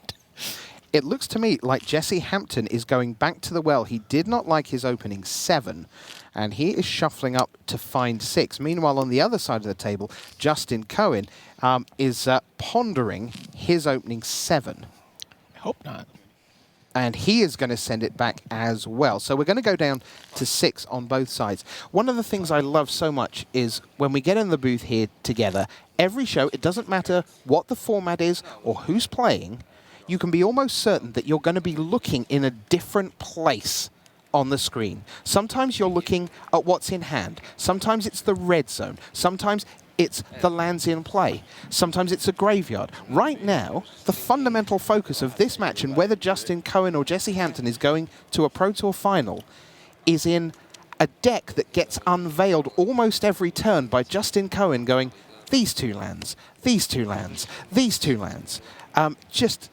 A: It looks to me like Jesse Hampton is going back to the well. He did not like his opening 7, and he is shuffling up to find 6. Meanwhile, on the other side of the table, Justin Cohen is pondering his opening 7.
B: I hope not.
A: And he is going to send it back as well. So we're going to go down to 6 on both sides. One of the things I love so much is when we get in the booth here together, every show, it doesn't matter what the format is or who's playing, you can be almost certain that you're going to be looking in a different place on the screen. Sometimes you're looking at what's in hand. Sometimes it's the red zone. Sometimes it's the lands in play. Sometimes it's a graveyard. Right now, the fundamental focus of this match and whether Justin Cohen or Jesse Hampton is going to a Pro Tour final is in a deck that gets unveiled almost every turn by Justin Cohen going, these 2 lands, these 2 lands, these 2 lands. Just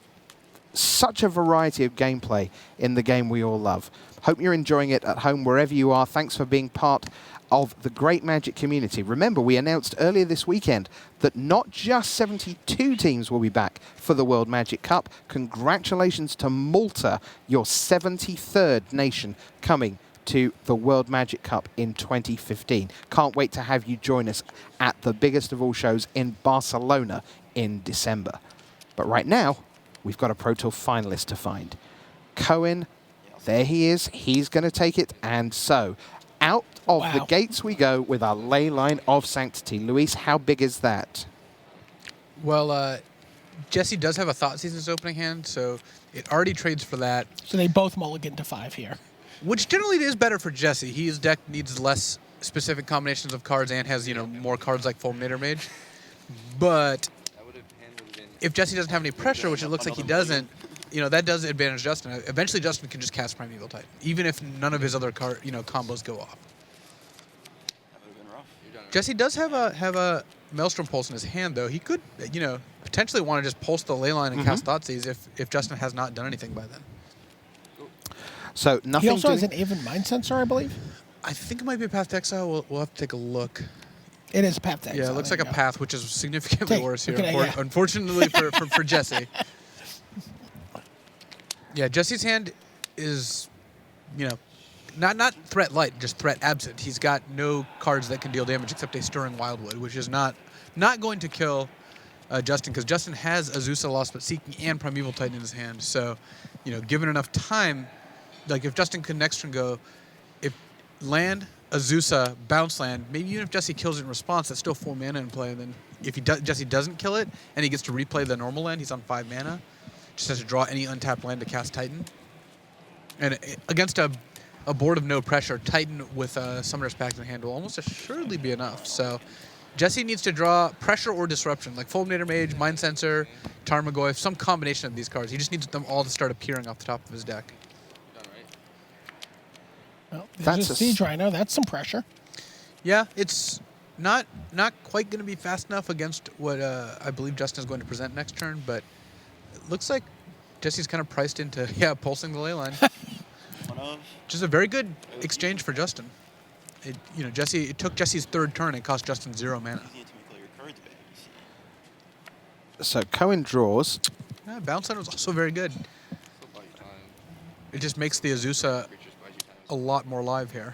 A: such a variety of gameplay in the game we all love. Hope you're enjoying it at home wherever you are. Thanks for being part of the great Magic community. Remember, we announced earlier this weekend that not just 72 teams will be back for the World Magic Cup. Congratulations to Malta, your 73rd nation coming to the World Magic Cup in 2015. Can't wait to have you join us at the biggest of all shows in Barcelona in December. But right now, we've got a Pro Tour finalist to find. Cohen, there he is. He's going to take it. And so, out of the gates we go with our Ley Line of Sanctity. Luis, how big is that?
C: Well, Jesse does have a Thought Season's opening hand, so it already trades for that.
B: So they both mulligan to 5 here.
C: Which generally is better for Jesse. His deck needs less specific combinations of cards and has, more cards like Fulminator Mage. But if Jesse doesn't have any pressure, which it looks like he doesn't, that does advantage Justin. Eventually, Justin can just cast Primeval Titan, even if none of his other combos go off.
F: That would have been rough.
C: Jesse does have a Maelstrom Pulse in his hand, though, he could, potentially want to just pulse the leyline and cast Thoughtseize if Justin has not done anything by then.
A: So nothing.
B: He also has an Even Mind Sensor, I believe.
C: I think it might be a Path to Exile. We'll have to take a look.
B: It is a Path to Exile.
C: Yeah, it looks like a Path, which is significantly worse here,
B: yeah.
C: unfortunately for Jesse. Yeah, Jesse's hand is, not threat light, just threat absent. He's got no cards that can deal damage except a Stirring Wildwood, which is not going to kill Justin, because Justin has Azusa, Lost But Seeking, and Primeval Titan in his hand. So, given enough time, like if Justin could next turn go, if land, Azusa, bounce land, maybe even if Jesse kills it in response, that's still 4 mana in play. And then if Jesse doesn't kill it and he gets to replay the normal land, he's on 5 mana. Just has to draw any untapped land to cast Titan. And against a board of no pressure, Titan with a Summoner's Pact in hand will almost assuredly be enough. So Jesse needs to draw pressure or disruption, like Fulminator Mage, Mind Sensor, Tarmogoyf, some combination of these cards. He just needs them all to start appearing off the top of his deck.
B: Well, that's a Siege Rhino. That's some pressure.
C: Yeah, it's not quite going to be fast enough against what I believe Justin is going to present next turn, but it looks like Jesse's kind of priced into, pulsing the leyline. Which is a very good exchange for Justin. It took Jesse's 3rd turn and cost Justin 0 mana.
A: So Cohen draws.
C: Bounce Land was also very good. It just makes the Azusa a lot more live here.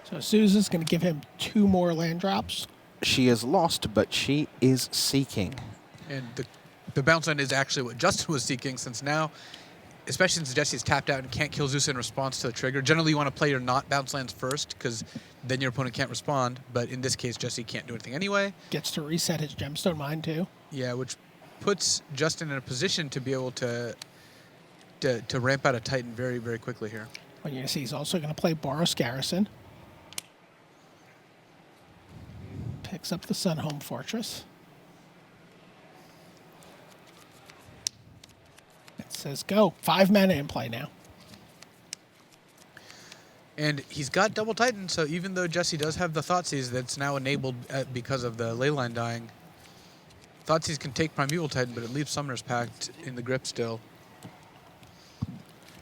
B: So Susan's going to give him 2 more land drops.
A: She is lost, but she is seeking.
C: And the bounce land is actually what Justin was seeking, since now, especially since Jesse's tapped out and can't kill Zeus in response to the trigger. Generally, you want to play your not bounce lands first, because then your opponent can't respond. But in this case, Jesse can't do anything anyway.
B: Gets to reset his Gemstone Mine, too.
C: Yeah, which puts Justin in a position to be able to ramp out a Titan very, very quickly here.
B: Well, you're going to see he's also going to play Boros Garrison. Picks up the Sunhome Fortress. It says go. 5 mana in play now.
C: And he's got double Titan, so even though Jesse does have the Thoughtseize that's now enabled because of the leyline dying, Thoughtseize can take Primeval Titan, but it leaves Summoner's Pact in the grip still.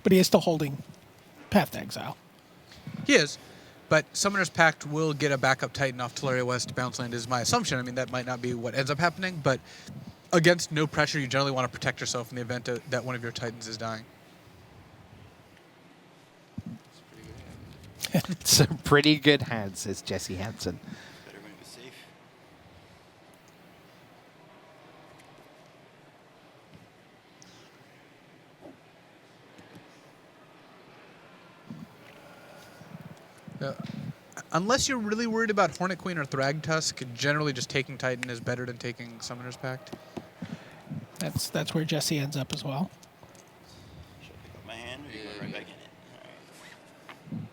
B: But he is still holding Path to Exile.
C: He is, but Summoner's Pact will get a backup Titan off Teleria West bounce land is my assumption. I mean, that might not be what ends up happening, but against no pressure, you generally want to protect yourself in the event that one of your Titans is dying.
A: Some pretty good hand, says Jesse Hansen.
F: Better going to be safe.
C: Unless you're really worried about Hornet Queen or Thragtusk, generally just taking Titan is better than taking Summoner's Pact.
B: That's where Jesse ends up as well.
F: Should I pick up my hand or you go right back in it? All right.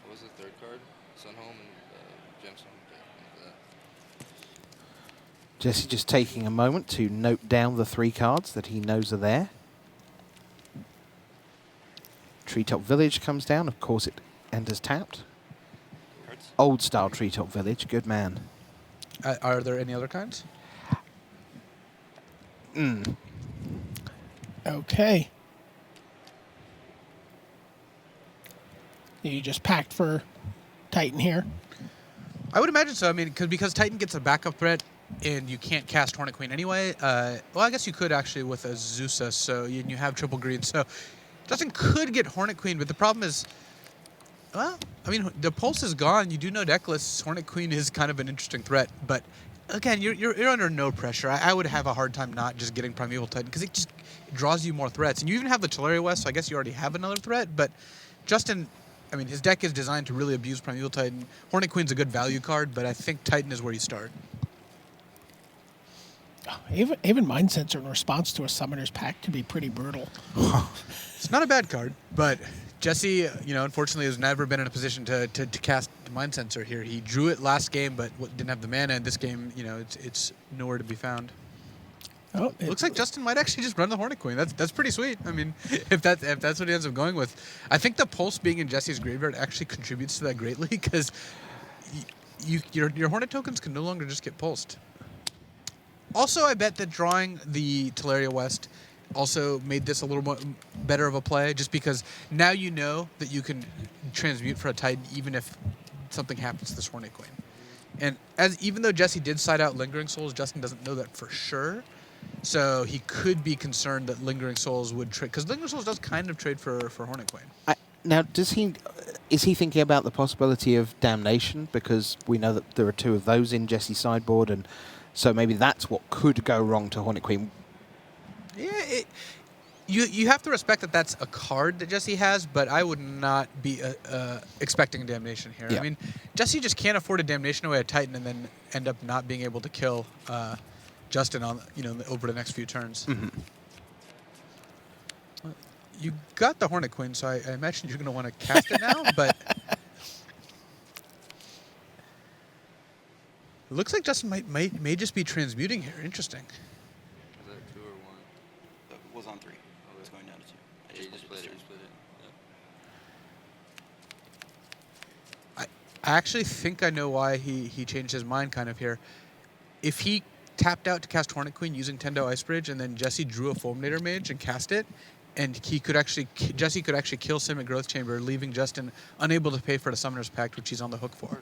G: What was the 3rd card? Sunhome and Gemstone. Okay,
A: Jesse just taking a moment to note down the 3 cards that he knows are there. Treetop Village comes down. Of course, it enters tapped. Old style Treetop Village. Good man.
C: Are there any other kinds?
B: Okay. You just packed for Titan here.
C: I would imagine so. I mean, because Titan gets a backup threat and you can't cast Hornet Queen anyway. Well, I guess you could actually with Azusa, so you have triple green. So Justin could get Hornet Queen, but the problem is, well, I mean, the pulse is gone. You do no deckless. Hornet Queen is kind of an interesting threat, but again, you're under no pressure. I would have a hard time not just getting Primeval Titan because it just draws you more threats. And you even have the Teleria West, so I guess you already have another threat. But Justin, I mean, his deck is designed to really abuse Primeval Titan. Hornet Queen's a good value card, but I think Titan is where you start.
B: Even Mind Sensor in response to a Summoner's Pact can be pretty brutal.
C: It's not a bad card, but Jesse, unfortunately has never been in a position to cast Mind Sensor here. He drew it last game, but didn't have the mana. In this game, it's nowhere to be found.
B: Oh,
C: Looks like Justin might actually just run the Hornet Queen. That's pretty sweet. I mean, if that's what he ends up going with, I think the Pulse being in Jesse's graveyard actually contributes to that greatly because your Hornet tokens can no longer just get pulsed. Also, I bet that drawing the Teleria West also made this a little more better of a play, just because now you know that you can transmute for a Titan even if something happens to this Hornet Queen. And even though Jesse did side out Lingering Souls, Justin doesn't know that for sure. So he could be concerned that Lingering Souls would trade, because Lingering Souls does kind of trade for Hornet Queen.
A: Now, is he thinking about the possibility of Damnation? Because we know that there are 2 of those in Jesse's sideboard, and so maybe that's what could go wrong to Hornet Queen.
C: Yeah, you have to respect that that's a card that Jesse has, but I would not be expecting a Damnation here.
A: Yeah.
C: I mean, Jesse just can't afford a Damnation away a Titan and then end up not being able to kill Justin on over the next few turns.
A: Mm-hmm.
C: You got the Hornet Queen, so I imagine you're going to want to cast it now, but it looks like Justin may just be transmuting here. Interesting.
G: Is that 2 or 1?
F: It was on 3. It's going down to 2.
G: Yeah, you just split it. Yeah.
C: I actually think I know why he changed his mind kind of here. If he tapped out to cast Hornet Queen using Tendo Ice Bridge, and then Jesse drew a Fulminator Mage and cast it, and Jesse could actually kill Simic Growth Chamber, leaving Justin unable to pay for the Summoner's Pact, which he's on the hook for.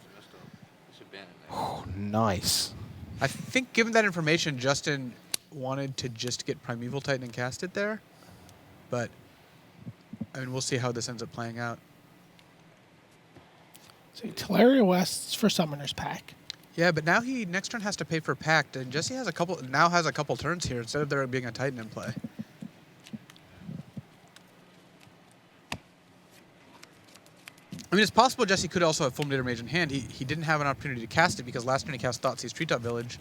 A: Oh, nice.
C: I think given that information, Justin wanted to just get Primeval Titan and cast it there, but I mean, we'll see how this ends up playing out.
B: So Teleria West's for Summoner's Pack.
C: Yeah, but now he next turn has to pay for Pact, and Jesse has a couple turns here instead of there being a Titan in play. I mean, it's possible Jesse could also have Fulminator Mage in hand. He didn't have an opportunity to cast it because last turn he cast Thoughtseize Treetop Village.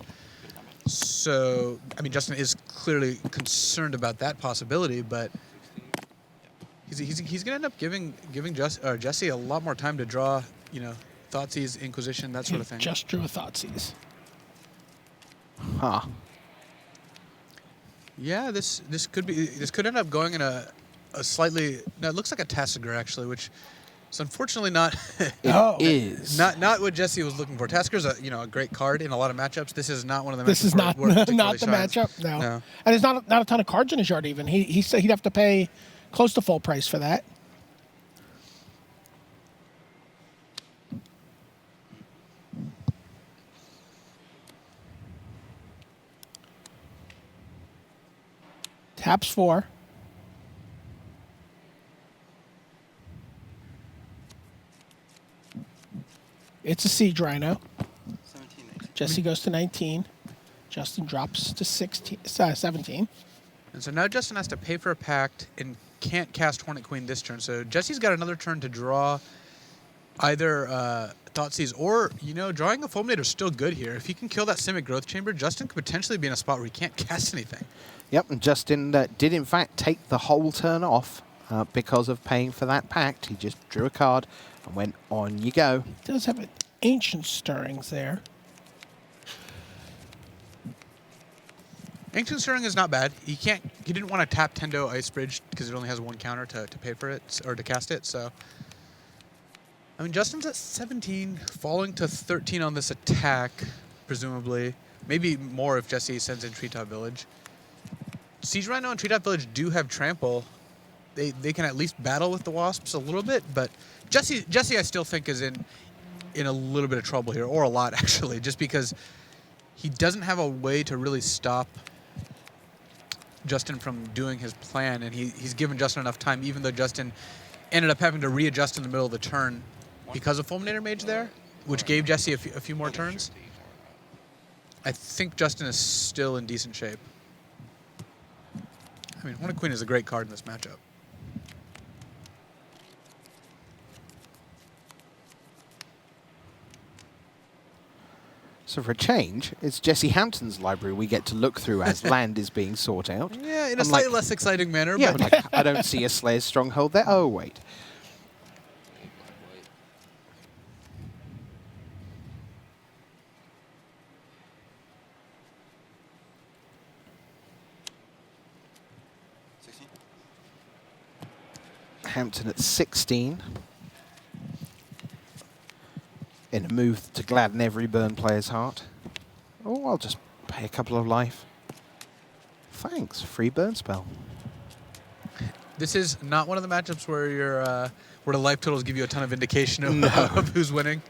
C: So, I mean, Justin is clearly concerned about that possibility, but he's going to end up giving Jesse a lot more time to draw, Thoughtseize, Inquisition, that sort of thing.
B: Just drew a Thoughtseize.
A: Huh.
C: Yeah, this could end up going in a slightly. No, it looks like a Tassiger actually, which is unfortunately not.
B: Oh.
A: Is
C: not what Jesse was looking for. Tassiger's a great card in a lot of matchups. This is not one of the.
B: This is not
C: where it
B: not
C: particularly
B: the
C: shines.
B: matchup. No.
C: No.
B: And there's not a ton of cards in his yard even. He said he'd have to pay close to full price for that. Taps 4. It's a Siege Rhino.
F: 17, 18.
B: Jesse goes to 19. Justin drops to 17.
C: And so now Justin has to pay for a Pact and can't cast Hornet Queen this turn. So Jesse's got another turn to draw either Thoughtseize or, drawing a Fulminator is still good here. If he can kill that Simic Growth Chamber, Justin could potentially be in a spot where he can't cast anything.
A: Yep, and Justin did in fact take the whole turn off because of paying for that Pact. He just drew a card and went, on you go.
B: He does have an Ancient Stirrings there.
C: Ancient Stirring is not bad. He didn't want to tap Tendo Ice Bridge because it only has 1 counter to pay for it or to cast it. So, I mean, Justin's at 17, falling to 13 on this attack, presumably. Maybe more if Jesse sends in Treetop Village. Siege Rhino and Treetop Village do have trample. They can at least battle with the Wasps a little bit, but Jesse I still think is in a little bit of trouble here, or a lot actually, just because he doesn't have a way to really stop Justin from doing his plan, and he's given Justin enough time, even though Justin ended up having to readjust in the middle of the turn because of Fulminator Mage there, which gave Jesse a few more turns. I think Justin is still in decent shape. I mean, Hornet Queen is a great card in this matchup.
A: So for a change, it's Jesse Hampton's library we get to look through as land is being sought out.
C: Yeah, in a
A: I'm
C: slightly
A: like-
C: less exciting manner,
A: Yeah,
C: but
A: like, I don't see a Slayer's Stronghold there. Oh, wait. Hampton at 16. In a move to gladden every Burn player's heart. Oh, I'll just pay a couple of life. Thanks, free Burn spell.
C: This is not one of the matchups where where the life totals give you a ton of indication of who's winning.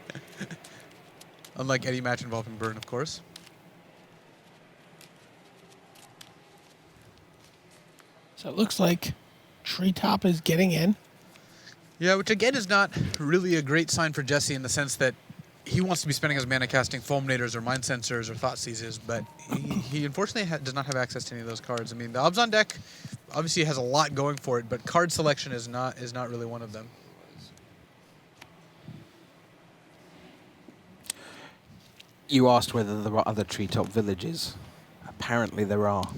C: Unlike any match involving Burn, of course.
B: So it looks like Treetop is getting in.
C: Yeah, which again is not really a great sign for Jesse in the sense that he wants to be spending his mana casting Fulminators or Mind Sensors or Thought Seizes, but he unfortunately does not have access to any of those cards. I mean, the Abzan deck obviously has a lot going for it, but card selection is not really one of them.
A: You asked whether there are other treetop villages. Apparently there are.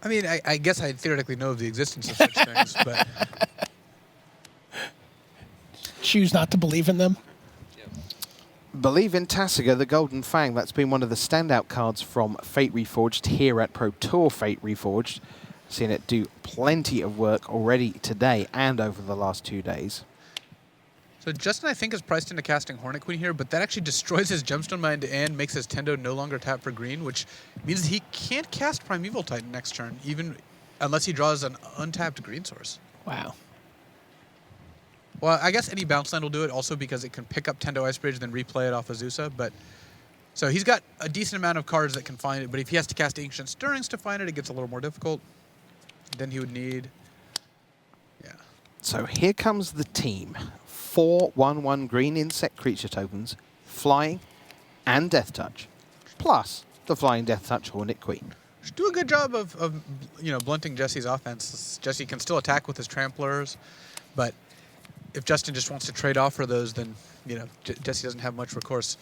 C: I mean, I guess I theoretically know of the existence of such things, but
B: Choose not to believe in them.
A: Believe in Tasiga, the Golden Fang. That's been one of the standout cards from Fate Reforged here at Pro Tour Fate Reforged. Seen it do plenty of work already today and over the last 2 days.
C: So Justin, I think, is priced into casting Hornet Queen here, but that actually destroys his Gemstone Mind and makes his Tendo no longer tap for green, which means he can't cast Primeval Titan next turn, even unless he draws an untapped green source.
B: Wow.
C: Well, I guess any bounce land will do it also because it can pick up Tendo Ice Bridge and then replay it off Azusa, but so he's got a decent amount of cards that can find it, but if he has to cast Ancient Stirrings to find it, it gets a little more difficult. Then he would need, yeah.
A: So here comes the team. 4 1/1 green insect creature tokens, flying and Death Touch, plus the flying Death Touch Hornet Queen.
C: Should do a good job of blunting Jesse's offense. Jesse can still attack with his Tramplers, but if Justin just wants to trade off for those, then Jesse doesn't have much recourse.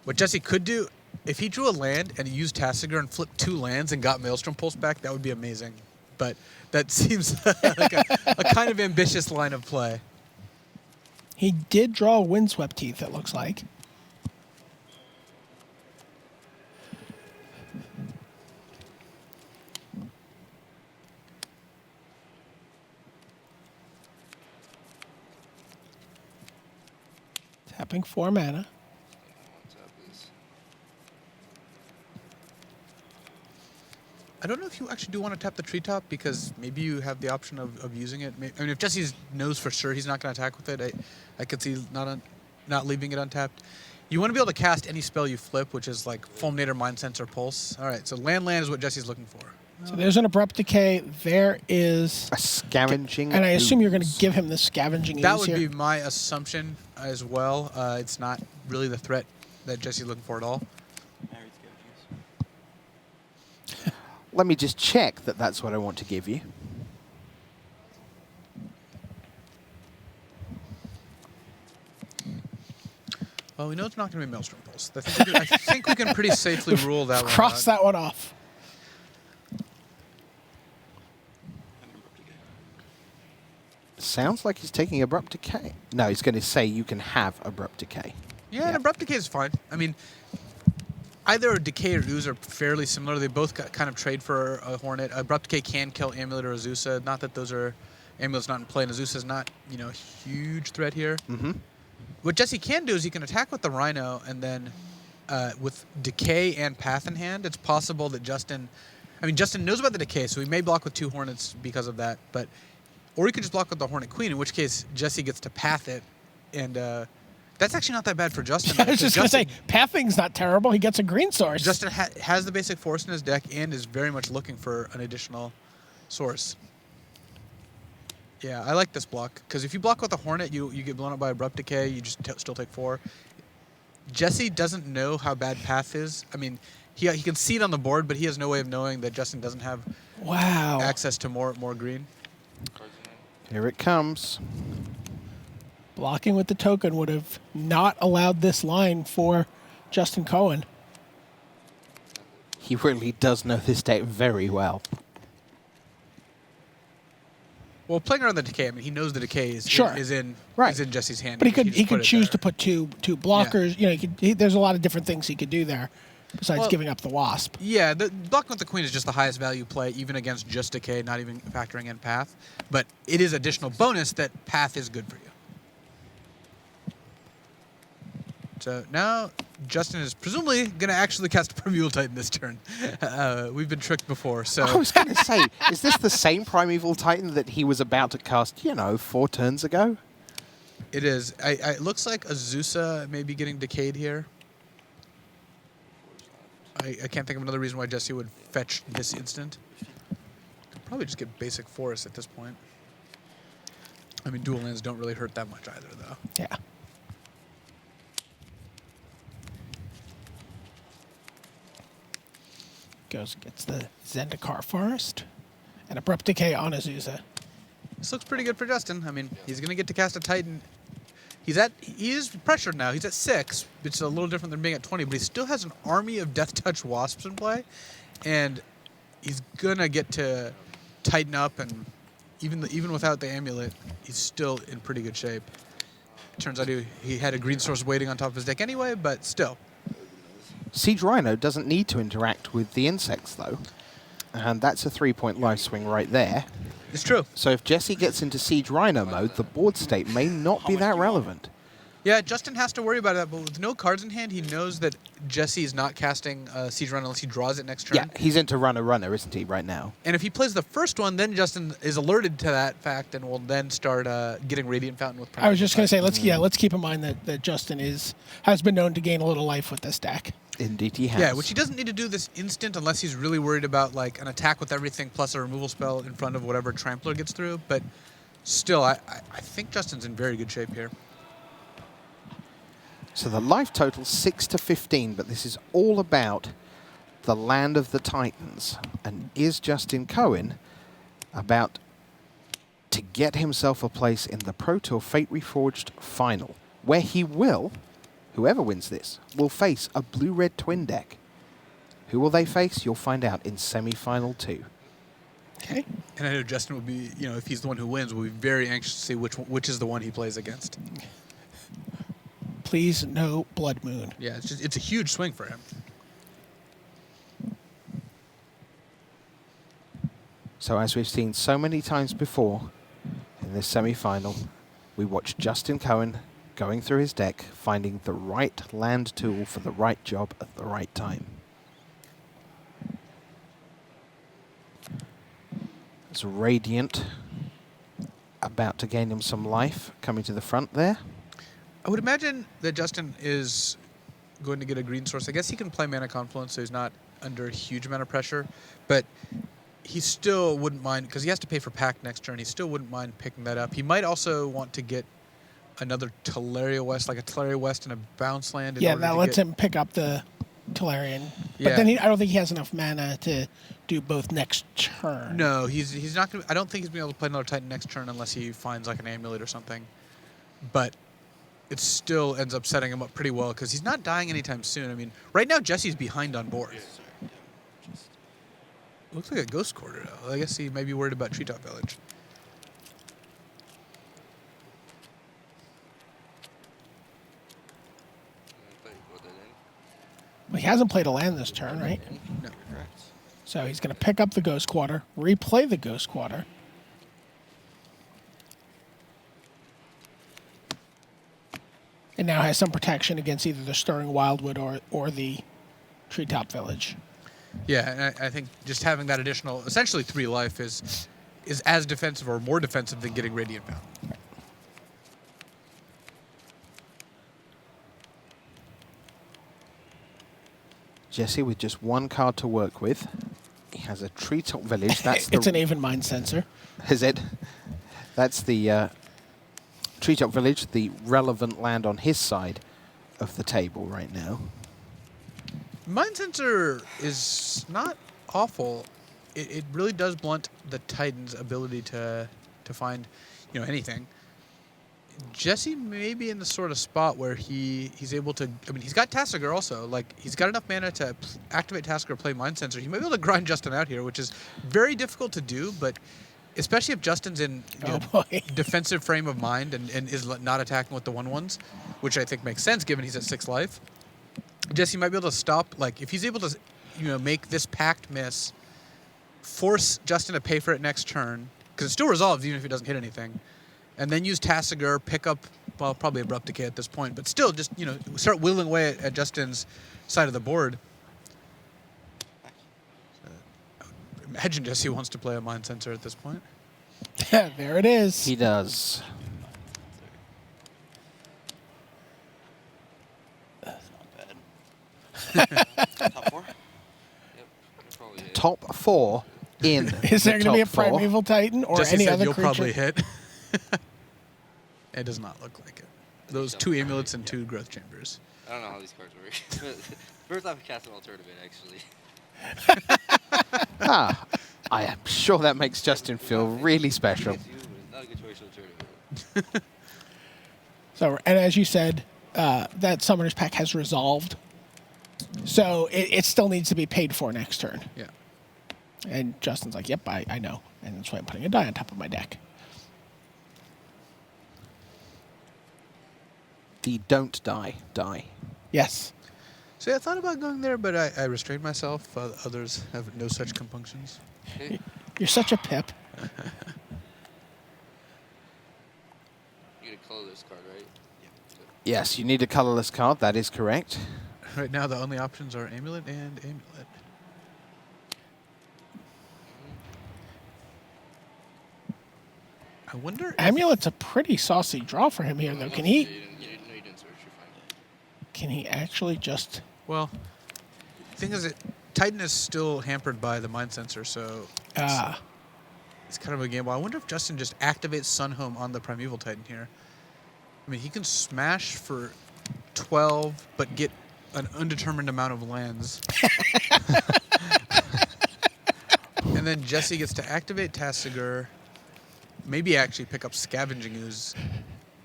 C: What Jesse could do, if he drew a land and he used Tasigur and flipped 2 lands and got Maelstrom Pulse back, that would be amazing. But that seems like a kind of ambitious line of play.
B: He did draw Windswept Teeth, it looks like. Tapping 4 mana.
C: I don't know if you actually do want to tap the Treetop because maybe you have the option of using it. I mean, if Jesse knows for sure he's not going to attack with it, I could see not leaving it untapped. You want to be able to cast any spell you flip, which is like Fulminator, Mind Sensor, Pulse. All right, so land is what Jesse's looking for.
B: So there's an Abrupt Decay. There is
A: a Scavenging
B: And I assume you're going
A: Ooze.
B: to give him the Scavenging
C: That
B: Ooze
C: would
B: here.
C: be my assumption as well. It's not really the threat that Jesse's looking for at all.
F: Married Scavengers.
A: Let me just check that that's what I want to give you.
C: Well, we know it's not going to be Maelstrom Pulse. I think we can pretty safely rule that one out.
B: Cross that one off.
A: Sounds like he's taking Abrupt Decay. No, he's going to say you can have Abrupt Decay.
C: Yeah, and Abrupt Decay is fine. I mean, either Decay or Ooze are fairly similar. They both kind of trade for a Hornet. Abrupt Decay can kill Amulet or Azusa. Not that those are... Amulet's not in play, and Azusa's not, a huge threat here.
A: Mm-hmm.
C: What Jesse can do is he can attack with the Rhino, and then with Decay and Path in hand, it's possible that Justin... I mean, Justin knows about the Decay, so he may block with 2 Hornets because of that, but... Or he could just block with the Hornet Queen, in which case Jesse gets to Path it, and that's actually not that bad for Justin.
B: I was just going to say, Pathing's not terrible. He gets a green source.
C: Justin has the basic force in his deck and is very much looking for an additional source. Yeah, I like this block, because if you block with a Hornet, you get blown up by Abrupt Decay, you just still take 4. Jesse doesn't know how bad Path is. I mean, he can see it on the board, but he has no way of knowing that Justin doesn't have access to more green.
A: Here it comes.
B: Blocking with the token would have not allowed this line for Justin Cohen.
A: He really does know this deck very well.
B: Well,
C: playing around the Decay, I mean, he knows the Decay is in Jesse's hand.
B: But he could choose to put two blockers. Yeah. There's a lot of different things he could do there. besides giving up the Wasp.
C: Yeah, the blocking with the queen is just the highest value play, even against just decay, not even factoring in path. But it is additional bonus that path is good for you. So now Justin is presumably going to actually cast a Primeval Titan this turn. We've been tricked before, so...
A: I was going to say, is this the same Primeval Titan that he was about to cast, 4 turns ago?
C: It is. It looks like Azusa may be getting decayed here. I can't think of another reason why Jesse would fetch this instant. Could probably just get basic forest at this point. I mean, dual lands don't really hurt that much either, though.
B: Yeah. Gets the Zendikar Forest and Abrupt Decay on Azusa.
C: This looks pretty good for Justin. I mean, he's going to get to cast a Titan. He is pressured now. He's at 6. It's a little different than being at 20, but he still has an army of Death Touch Wasps in play, and he's going to get to tighten up, and even without the Amulet, he's still in pretty good shape. Turns out he had a green source waiting on top of his deck anyway, but still.
A: Siege Rhino doesn't need to interact with the insects, though. And that's a 3-point life swing right there.
C: It's true.
A: So if Jesse gets into Siege Rhino mode, the board state may not be that relevant.
C: Yeah, Justin has to worry about that, but with no cards in hand, he knows that Jesse is not casting Siege Rhino unless he draws it next turn.
A: Yeah, he's into Runner, isn't he, right now?
C: And if he plays the first one, then Justin is alerted to that fact and will then start getting Radiant Fountain with
B: I was just going to say, let's keep in mind that Justin has been known to gain a little life with this deck.
A: Indeed he has.
C: Yeah, which he doesn't need to do this instant unless he's really worried about like an attack with everything plus a removal spell in front of whatever Trampler gets through. But still, I think Justin's in very good shape here.
A: So the life total 6 to 15, but this is all about the Land of the Titans. And is Justin Cohen about to get himself a place in the Pro Tour Fate Reforged final, where he will, whoever wins this, will face a blue-red twin deck. Who will they face? You'll find out in semi-final 2.
B: Okay.
C: And I know Justin will be, if he's the one who wins, will be very anxious to see which is the one he plays against.
B: Please, no Blood Moon.
C: Yeah, it's a huge swing for him.
A: So as we've seen so many times before in this semi-final, we watch Justin Cohen going through his deck, finding the right land tool for the right job at the right time. There's Radiant about to gain him some life, coming to the front there.
C: I would imagine that Justin is going to get a green source. I guess he can play Mana Confluence, so he's not under a huge amount of pressure. But he still wouldn't mind, because he has to pay for Pact next turn, he still wouldn't mind picking that up. He might also want to get another Teleria West, like a Teleria West and a bounce land.
B: Yeah, that lets him pick up the Telerian. But
C: Yeah.
B: then I don't think he has enough mana to do both next turn.
C: No, he's not going to... I don't think he's going to be able to play another Titan next turn unless he finds like an Amulet or something. But it still ends up setting him up pretty well because he's not dying anytime soon. I mean, right now Jesse's behind on board. Looks like a Ghost Quarter, though. I guess he may be worried about Treetop Village.
B: Well, he hasn't played a land this turn, right?
C: No.
B: So he's going to pick up the Ghost Quarter, replay the Ghost Quarter. And now has some protection against either the Stirring Wildwood or the Treetop Village.
C: Yeah, and I think just having that additional, essentially 3 life is as defensive or more defensive than getting Radiant Fountain.
A: Jesse with just 1 card to work with. He has a Treetop Village. That's
B: It's an Aven Mind Sensor.
A: Is it? That's the Treetop Village, the relevant land on his side of the table right now.
C: Mind Sensor is not awful. It really does blunt the Titan's ability to find, anything. Jesse may be in the sort of spot where he's able to... I mean, he's got Tassiger also. Like, he's got enough mana to activate Tassiger or play Mind Sensor. He might be able to grind Justin out here, which is very difficult to do, but especially if Justin's in defensive frame of mind and is not attacking with the 1/1s, which I think makes sense given he's at 6 life. Jesse might be able to stop, like, if he's able to, make this packed miss, force Justin to pay for it next turn, because it still resolves even if he doesn't hit anything, and then use Tassiger, pick up, well, probably Abrupt Decay at this point, but still just, start whittling away at Justin's side of the board. Imagine Jesse wants to play a Mind Sensor at this point.
B: There it is.
A: He does.
F: That's not bad. Top 4?
G: Yep. You're probably it.
A: Top 4 in.
B: Is there
A: the
B: going to be a
A: top 4.
B: Primeval Titan or
C: Jesse
B: any
C: said
B: other
C: you'll
B: creature?
C: probably hit. It does not look like it. Those 2 amulets and 2 growth chambers.
G: I don't know how these cards work. First I've cast them all tournament, actually.
A: I am sure that makes Justin feel really special.
G: It's you, but it's not a good choice for the tournament.
B: So, and as you said, that Summoner's Pack has resolved. So it still needs to be paid for next turn.
C: Yeah.
B: And Justin's like, yep, I know. And that's why I'm putting a die on top of my deck.
A: The don't die die.
B: Yes.
C: So I thought about going there, but I restrained myself. Others have no such compunctions.
G: Okay.
B: You're such a pip.
G: You get a colorless card, right?
A: Yes, you need a colorless card. That is correct.
C: Right now, the only options are Amulet and Amulet. I wonder if
B: Amulet's a pretty saucy draw for him here, though. Can he?
G: You didn't search. You're fine.
B: Can he actually just?
C: Well, the thing is, Titan is still hampered by the Mind Sensor, so it's kind of a gamble. I wonder if Justin just activates Sunhome on the Primeval Titan here. I mean, he can smash for 12, but get an undetermined amount of lands. And then Jesse gets to activate Tassiger, maybe actually pick up Scavenging Ooze,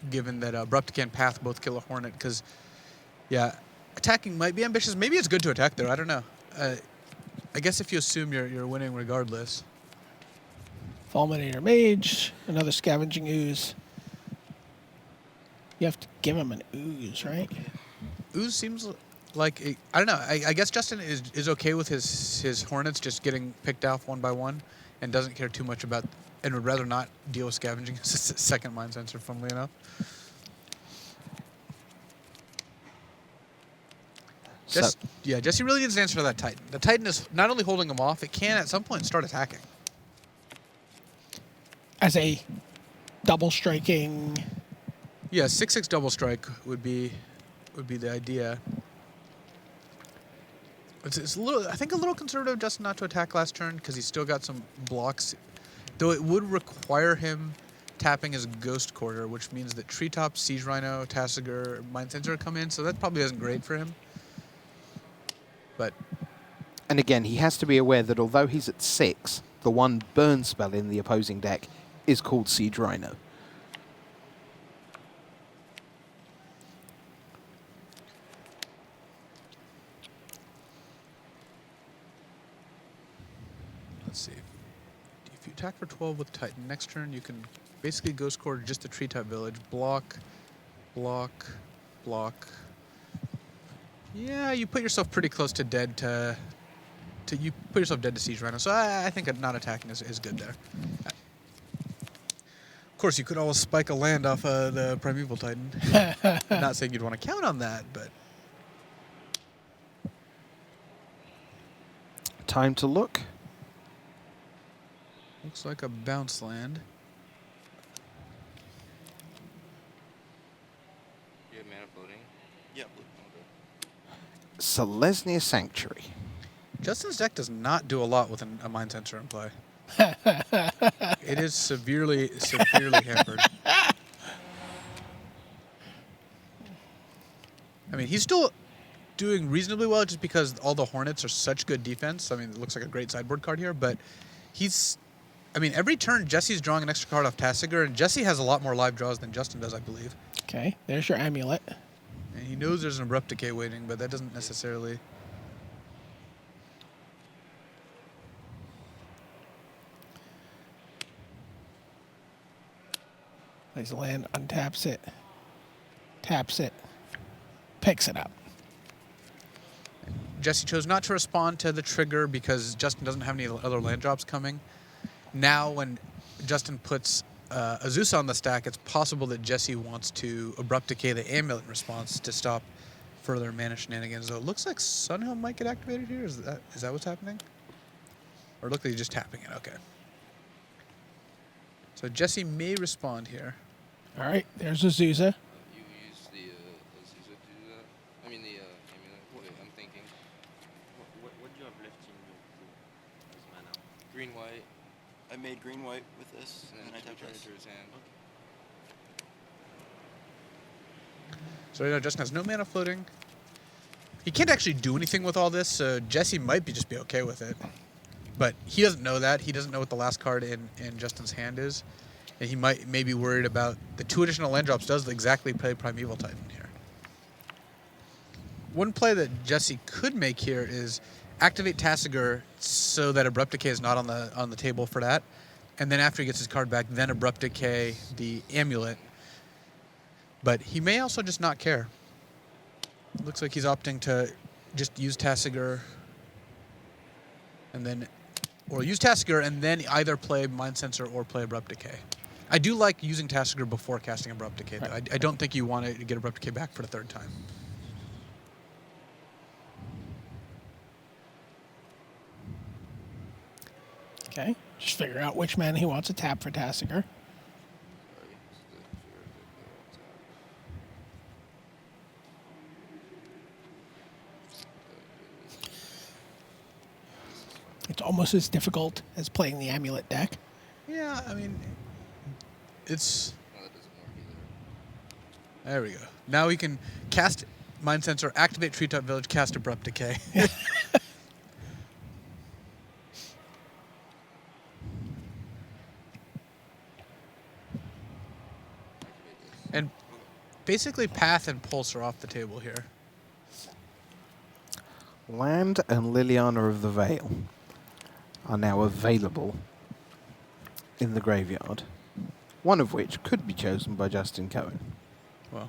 C: given that Abrupt Decay and Path both kill a Hornet, because, yeah, attacking might be ambitious. Maybe it's good to attack there. I don't know. I guess if you assume you're winning regardless.
B: Fulminator Mage, another Scavenging Ooze. You have to give him an ooze, right?
C: Ooze seems like I don't know. I guess Justin is okay with his Hornets just getting picked off one by one, and doesn't care too much about, and would rather not deal with Scavenging as a second Mind Sensor, funnily enough. Jesse really needs an answer to that Titan. The Titan is not only holding him off, it can at some point start attacking.
B: As a double striking.
C: Yeah, 6/6 double strike would be the idea. It's a little, I think, a little conservative just not to attack last turn because he's still got some blocks. Though it would require him tapping his Ghost Quarter, which means that Treetop, Siege Rhino, Tassiger, Mind Sensor come in, so that probably isn't great for him. But
A: And again, he has to be aware that although he's at 6, the one burn spell in the opposing deck is called Siege Rhino.
C: let's see. If you attack for 12 with Titan, next turn you can basically Ghost Quarter just the Treetop Village. Block, block, block. Yeah, you put yourself pretty close to dead to you put yourself dead to Siege Rhino. So I think not attacking is good there. Of course, you could always spike a land off the Primeval Titan. Not saying you'd want to count on that, but
A: Time to look.
C: looks like a bounce land.
G: You have mana floating.
F: Yeah, blue.
A: Selesnya Sanctuary.
C: Justin's deck does not do a lot with a Mind Sensor in play. It is severely hampered. I mean, he's still doing reasonably well just because all the Hornets are such good defense. I mean, it looks like a great sideboard card here, but every turn Jesse's drawing an extra card off Tassiger, and Jesse has a lot more live draws than Justin does, I believe.
B: Okay, there's your Amulet.
C: And he knows there's an Abrupt Decay waiting, but that doesn't necessarily...
B: Plays a land, untaps it, taps it, picks it up.
C: Jesse chose not to respond to the trigger because Justin doesn't have any other land drops coming. Now, when Justin puts Azusa on the stack, it's possible that Jesse wants to Abrupt Decay the Amulet in response to stop further mana shenanigans. Though it looks like Sunhelm might get activated here. Is that what's happening? Or look like he's just tapping it. Okay. So Jesse may respond here.
B: All right, there's Azusa.
G: You use the Azusa to do that? I mean the Amulet. Wait, I'm thinking.
F: What do you have left in your pool as mana?
G: Green, white,
F: I made green white with this,
G: and
F: and
G: then
F: I tapped
G: return it
F: this.
G: to his hand.
C: So you know, Justin has no mana floating. He can't actually do anything with all this, so Jesse might just be okay with it. But he doesn't know that. He doesn't know what the last card in Justin's hand is. And he may be worried about the 2 additional land drops does exactly play Primeval Titan here. One play that Jesse could make here is activate Tasigur so that Abrupt Decay is not on the table for that. And then after he gets his card back, then Abrupt Decay the Amulet. But he may also just not care. Looks like he's opting to just use Tasigur and then, or use Tasigur and then either play Mind Sensor or play Abrupt Decay. I do like using Tasigur before casting Abrupt Decay, though. I don't think you want to get Abrupt Decay back for the 3rd time.
B: Okay, just figure out which mana he wants to tap for Tasigur. It's almost as difficult as playing the Amulet deck.
C: Yeah, I mean, it's...
G: No, that doesn't work either.
C: There we go. Now he can cast Mind Sensor, activate Treetop Village, cast Abrupt Decay. And basically Path and Pulse are off the table here.
A: Land and Liliana of the Vale are now available in the graveyard, one of which could be chosen by Justin Cohen.
C: Well,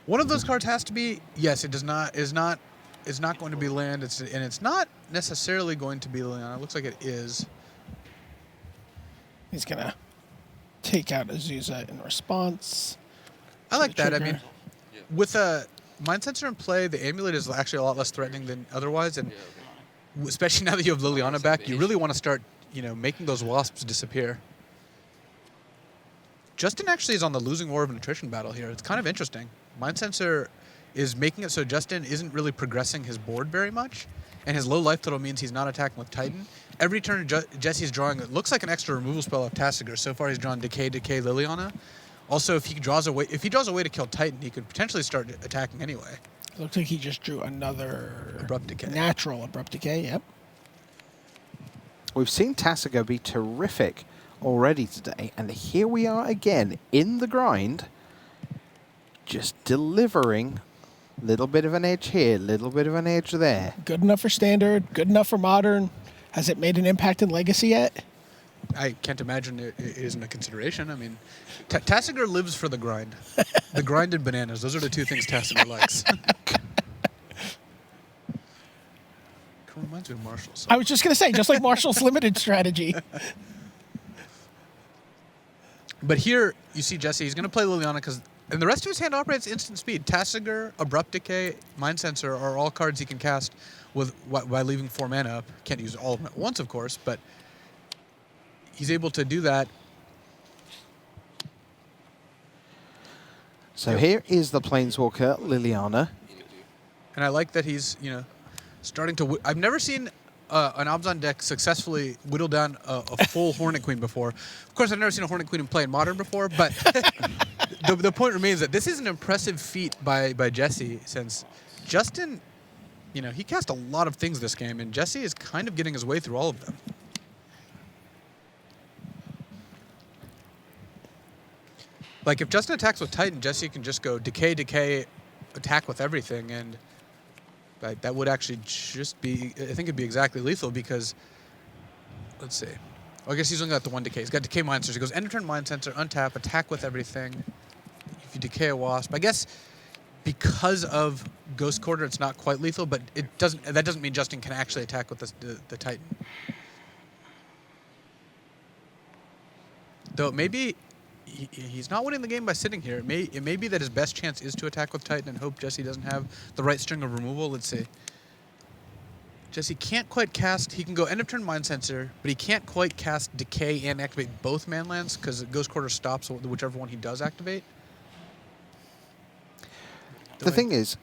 C: one of those cards has to be, yes, it is not going to be land, and it's not necessarily going to be Liliana. It looks like it is.
B: He's going to take out Azusa in response.
C: I like that. I
B: Trigger.
C: mean, with a Mind Sensor in play, the Amulet is actually a lot less threatening than otherwise, and especially now that you have Liliana back, you really want to start, making those Wasps disappear. Justin actually is on the losing war of an attrition battle here. It's kind of interesting. Mind Sensor is making it so Justin isn't really progressing his board very much, and his low life total means he's not attacking with Titan. Every turn Jesse's drawing, it looks like an extra removal spell of Tasigur. So far he's drawn Decay, Liliana. Also, if he draws a way to kill Titan, he could potentially start attacking anyway.
B: Looks like he just drew another
C: Abrupt Decay.
B: Natural Abrupt Decay, yep.
A: We've seen Tasigur be terrific already today, and here we are again in the grind, just delivering a little bit of an edge here, little bit of an edge there.
B: Good enough for Standard, good enough for Modern. Has it made an impact in Legacy yet?
C: I can't imagine it isn't a consideration. I mean, Tasigur lives for the grind. The grinded bananas. Those are the 2 things Tasigur likes. Reminds me of Marshall's.
B: I was just going to say, just like Marshall's limited strategy.
C: But here, you see Jesse. He's going to play Liliana and the rest of his hand operates instant speed. Tasigur, Abrupt Decay, Mind Sensor are all cards he can cast by leaving 4 mana up. Can't use all of them at once, of course, but he's able to do that.
A: So here is the Planeswalker, Liliana.
C: And I like that he's, starting to... I've never seen an Abzan deck successfully whittle down a full Hornet Queen before. Of course, I've never seen a Hornet Queen in play in Modern before, but the point remains that this is an impressive feat by Jesse, since Justin, he cast a lot of things this game, and Jesse is kind of getting his way through all of them. Like, if Justin attacks with Titan, Jesse can just go Decay, attack with everything, and that would actually just be, I think it'd be exactly lethal because, let's see. Well, I guess he's only got the 1 Decay. He's got Decay Mind Sensor. He goes end of turn Mind Sensor, untap, attack with everything. If you Decay a Wasp. I guess because of Ghost Quarter, it's not quite lethal, but it doesn't. That doesn't mean Justin can actually attack with the Titan. Though maybe he's not winning the game by sitting here. It may be that his best chance is to attack with Titan and hope Jesse doesn't have the right string of removal. Let's see. Jesse can't quite cast. He can go end of turn Mind Sensor, but he can't quite cast Decay and activate both Manlands because Ghost Quarter stops whichever one he does activate.
A: The thing is,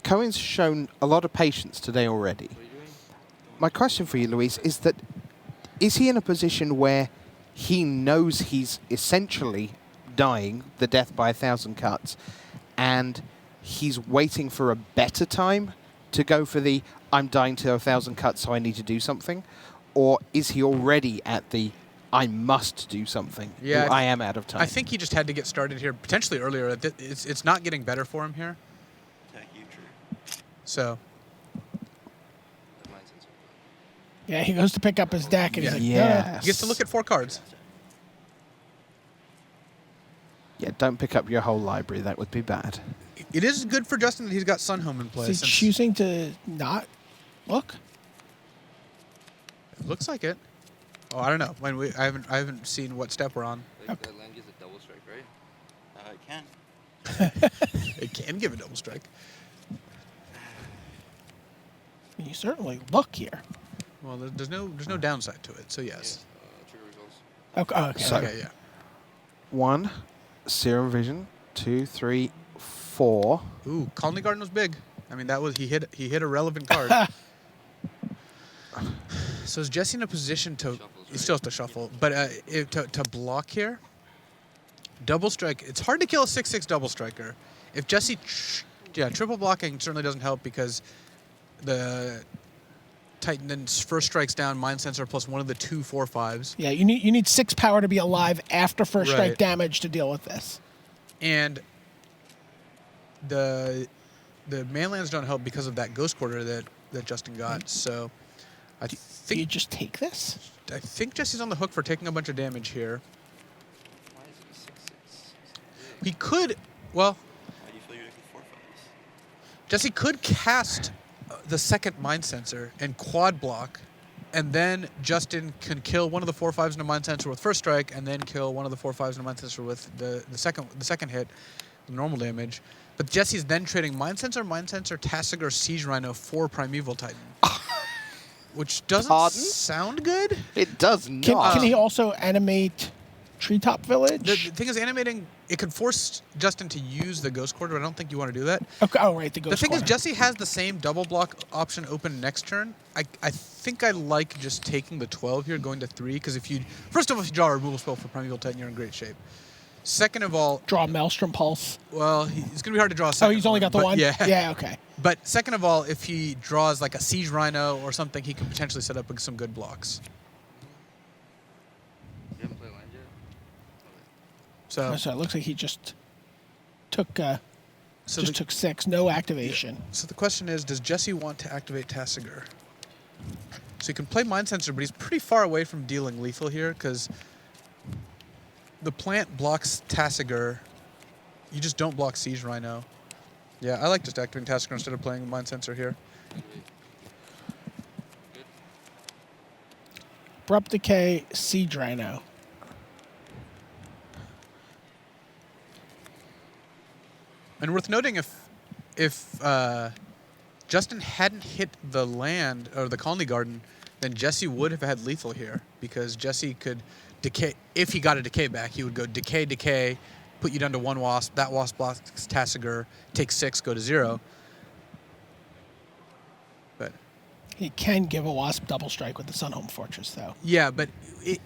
A: Cohen's shown a lot of patience today already. My question for you, Luis, is that is he in a position where he knows he's essentially dying, the death by 1,000 cuts, and he's waiting for a better time to go for the I'm dying to 1,000 cuts, so I need to do something? Or is he already at the I must do something?
C: Yeah,
A: I am out of time.
C: I think he just had to get started here, potentially earlier. It's not getting better for him here.
F: Attack you, true.
C: So,
B: Yeah, he goes to pick up his deck, and he's like,
A: Yes.
C: he gets to look at 4 cards.
A: Yeah, don't pick up your whole library. That would be bad.
C: It is good for Justin that he's got Sunhome in play.
B: Is he choosing to not look?
C: It looks like it. Oh, I don't know. I haven't seen what step we're on.
G: Like, that land gives a double strike, right?
F: It can.
C: It can give a double strike.
B: You certainly look here.
C: Well, there's no downside to it. So yes.
G: Trigger results.
B: Okay.
A: So-
C: Okay. Yeah.
A: 1, Serum Vision. 2, 3, 4.
C: Ooh, Colony Garden was big. I mean, that was he hit a relevant card. So is Jesse in a position to?
G: Shuffles,
C: He
G: right?
C: still has to shuffle, but to block here. Double strike. It's hard to kill a 6/6 double striker. If Jesse, triple blocking certainly doesn't help because the Titan then first strikes down Mind Sensor plus one of the 2 4/5s.
B: Yeah, you need 6 power to be alive after first strike
C: Right.
B: damage to deal with this.
C: And the Manlands don't help because of that Ghost Quarter that Justin got. So I
B: Do you
C: think
B: just take this?
C: Jesse's on the hook for taking a bunch of damage here.
G: Why is it a 6/6?
C: He could, well,
F: Why do you fill your deck with 4/5s?
C: Jesse could cast the second Mind Sensor and quad block, and then Justin can kill one of the 4/5s in a Mind Sensor with first strike, and then kill one of the 4/5s in a Mind Sensor with the second hit, the normal damage. But Jesse's then trading Mind Sensor, Tasigur, Siege Rhino for Primeval Titan, which doesn't
A: Pardon?
C: sound good.
A: It does
B: Can,
A: not.
B: can he also animate Treetop Village?
C: The thing is, animating it could force Justin to use the Ghost Quarter. But I don't think you want to do that.
B: Okay, oh, right, the Ghost
C: The thing is,
B: Quarter.
C: Jesse has the same double block option open next turn. I think I like just taking the 12 here, going to 3, because first of all, if you draw a removal spell for Primeval Titan, you're in great shape. Second of all,
B: Draw Maelstrom Pulse.
C: well, it's going to be hard to draw a
B: Oh,
C: second
B: he's only got the
C: but
B: one?
C: Yeah.
B: Yeah, okay.
C: But second of all, if he draws like a Siege Rhino or something, he can potentially set up some good blocks.
G: You haven't played land yet?
C: So,
B: So it looks like he just took
C: so
B: took 6, no activation.
C: So the question is, does Jesse want to activate Tasigur? So he can play Mind Sensor, but he's pretty far away from dealing lethal here because the plant blocks Tasigur. You just don't block Siege Rhino. Yeah, I like just activating Tasigur instead of playing Mind Sensor here.
B: Abrupt Decay, Siege Rhino.
C: And worth noting, if Justin hadn't hit the land or the Colony Garden, then Jesse would have had lethal here because Jesse could decay. If he got a decay back, he would go decay, put you down to 1 Wasp. That Wasp blocks Tasigur, take 6, go to 0. But
B: He can give a Wasp double strike with the Sunhome Fortress, though.
C: yeah, but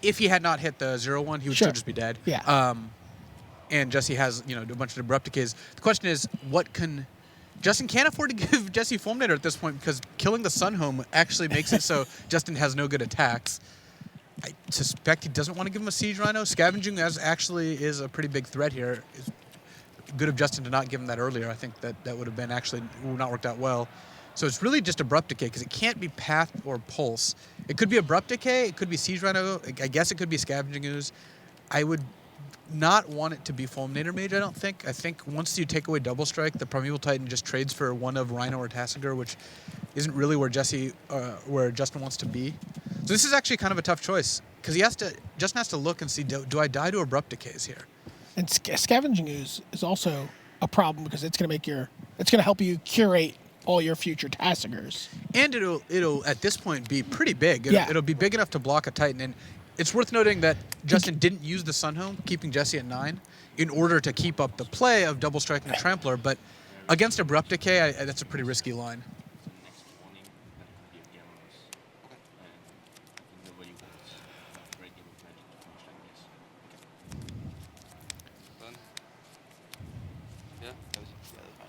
C: if he had not hit the 0/1, he would
B: Sure.
C: still just be dead.
B: Yeah.
C: And Jesse has a bunch of abrupt decays. The question is, Justin can't afford to give Jesse Fulminator at this point because killing the Sunhome actually makes it so Justin has no good attacks. I suspect he doesn't want to give him a Siege Rhino. Scavenging actually is a pretty big threat here. It's good of Justin to not give him that earlier. I think that would have been actually not worked out well. So it's really just Abrupt Decay because it can't be Path or Pulse. It could be Abrupt Decay. It could be Siege Rhino. I guess it could be Scavenging Ooze. I would not want it to be Fulminator Mage, I don't think. I think once you take away Double Strike, the Primeval Titan just trades for one of Rhino or Tasigur, which isn't really where Justin wants to be. So this is actually kind of a tough choice, because Justin has to look and see, do I die to Abrupt Decays here?
B: And Scavenging Ooze is also a problem because it's going to help you curate all your future Tasigurs.
C: And it'll at this point be pretty big.
B: Yeah.
C: It'll be big enough to block a Titan. And it's worth noting that Justin didn't use the Sunhome, keeping Jesse at 9, in order to keep up the play of double striking the Trampler. But against Abrupt Decay, that's a pretty risky line.
G: Done. Yeah.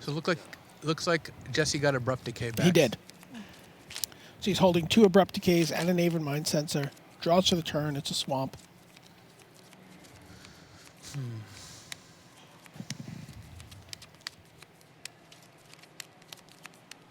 C: So it looks like Jesse got Abrupt Decay back.
B: He did. So he's holding 2 Abrupt Decays and an Aven Mind Sensor. Draws to the turn. It's a swamp.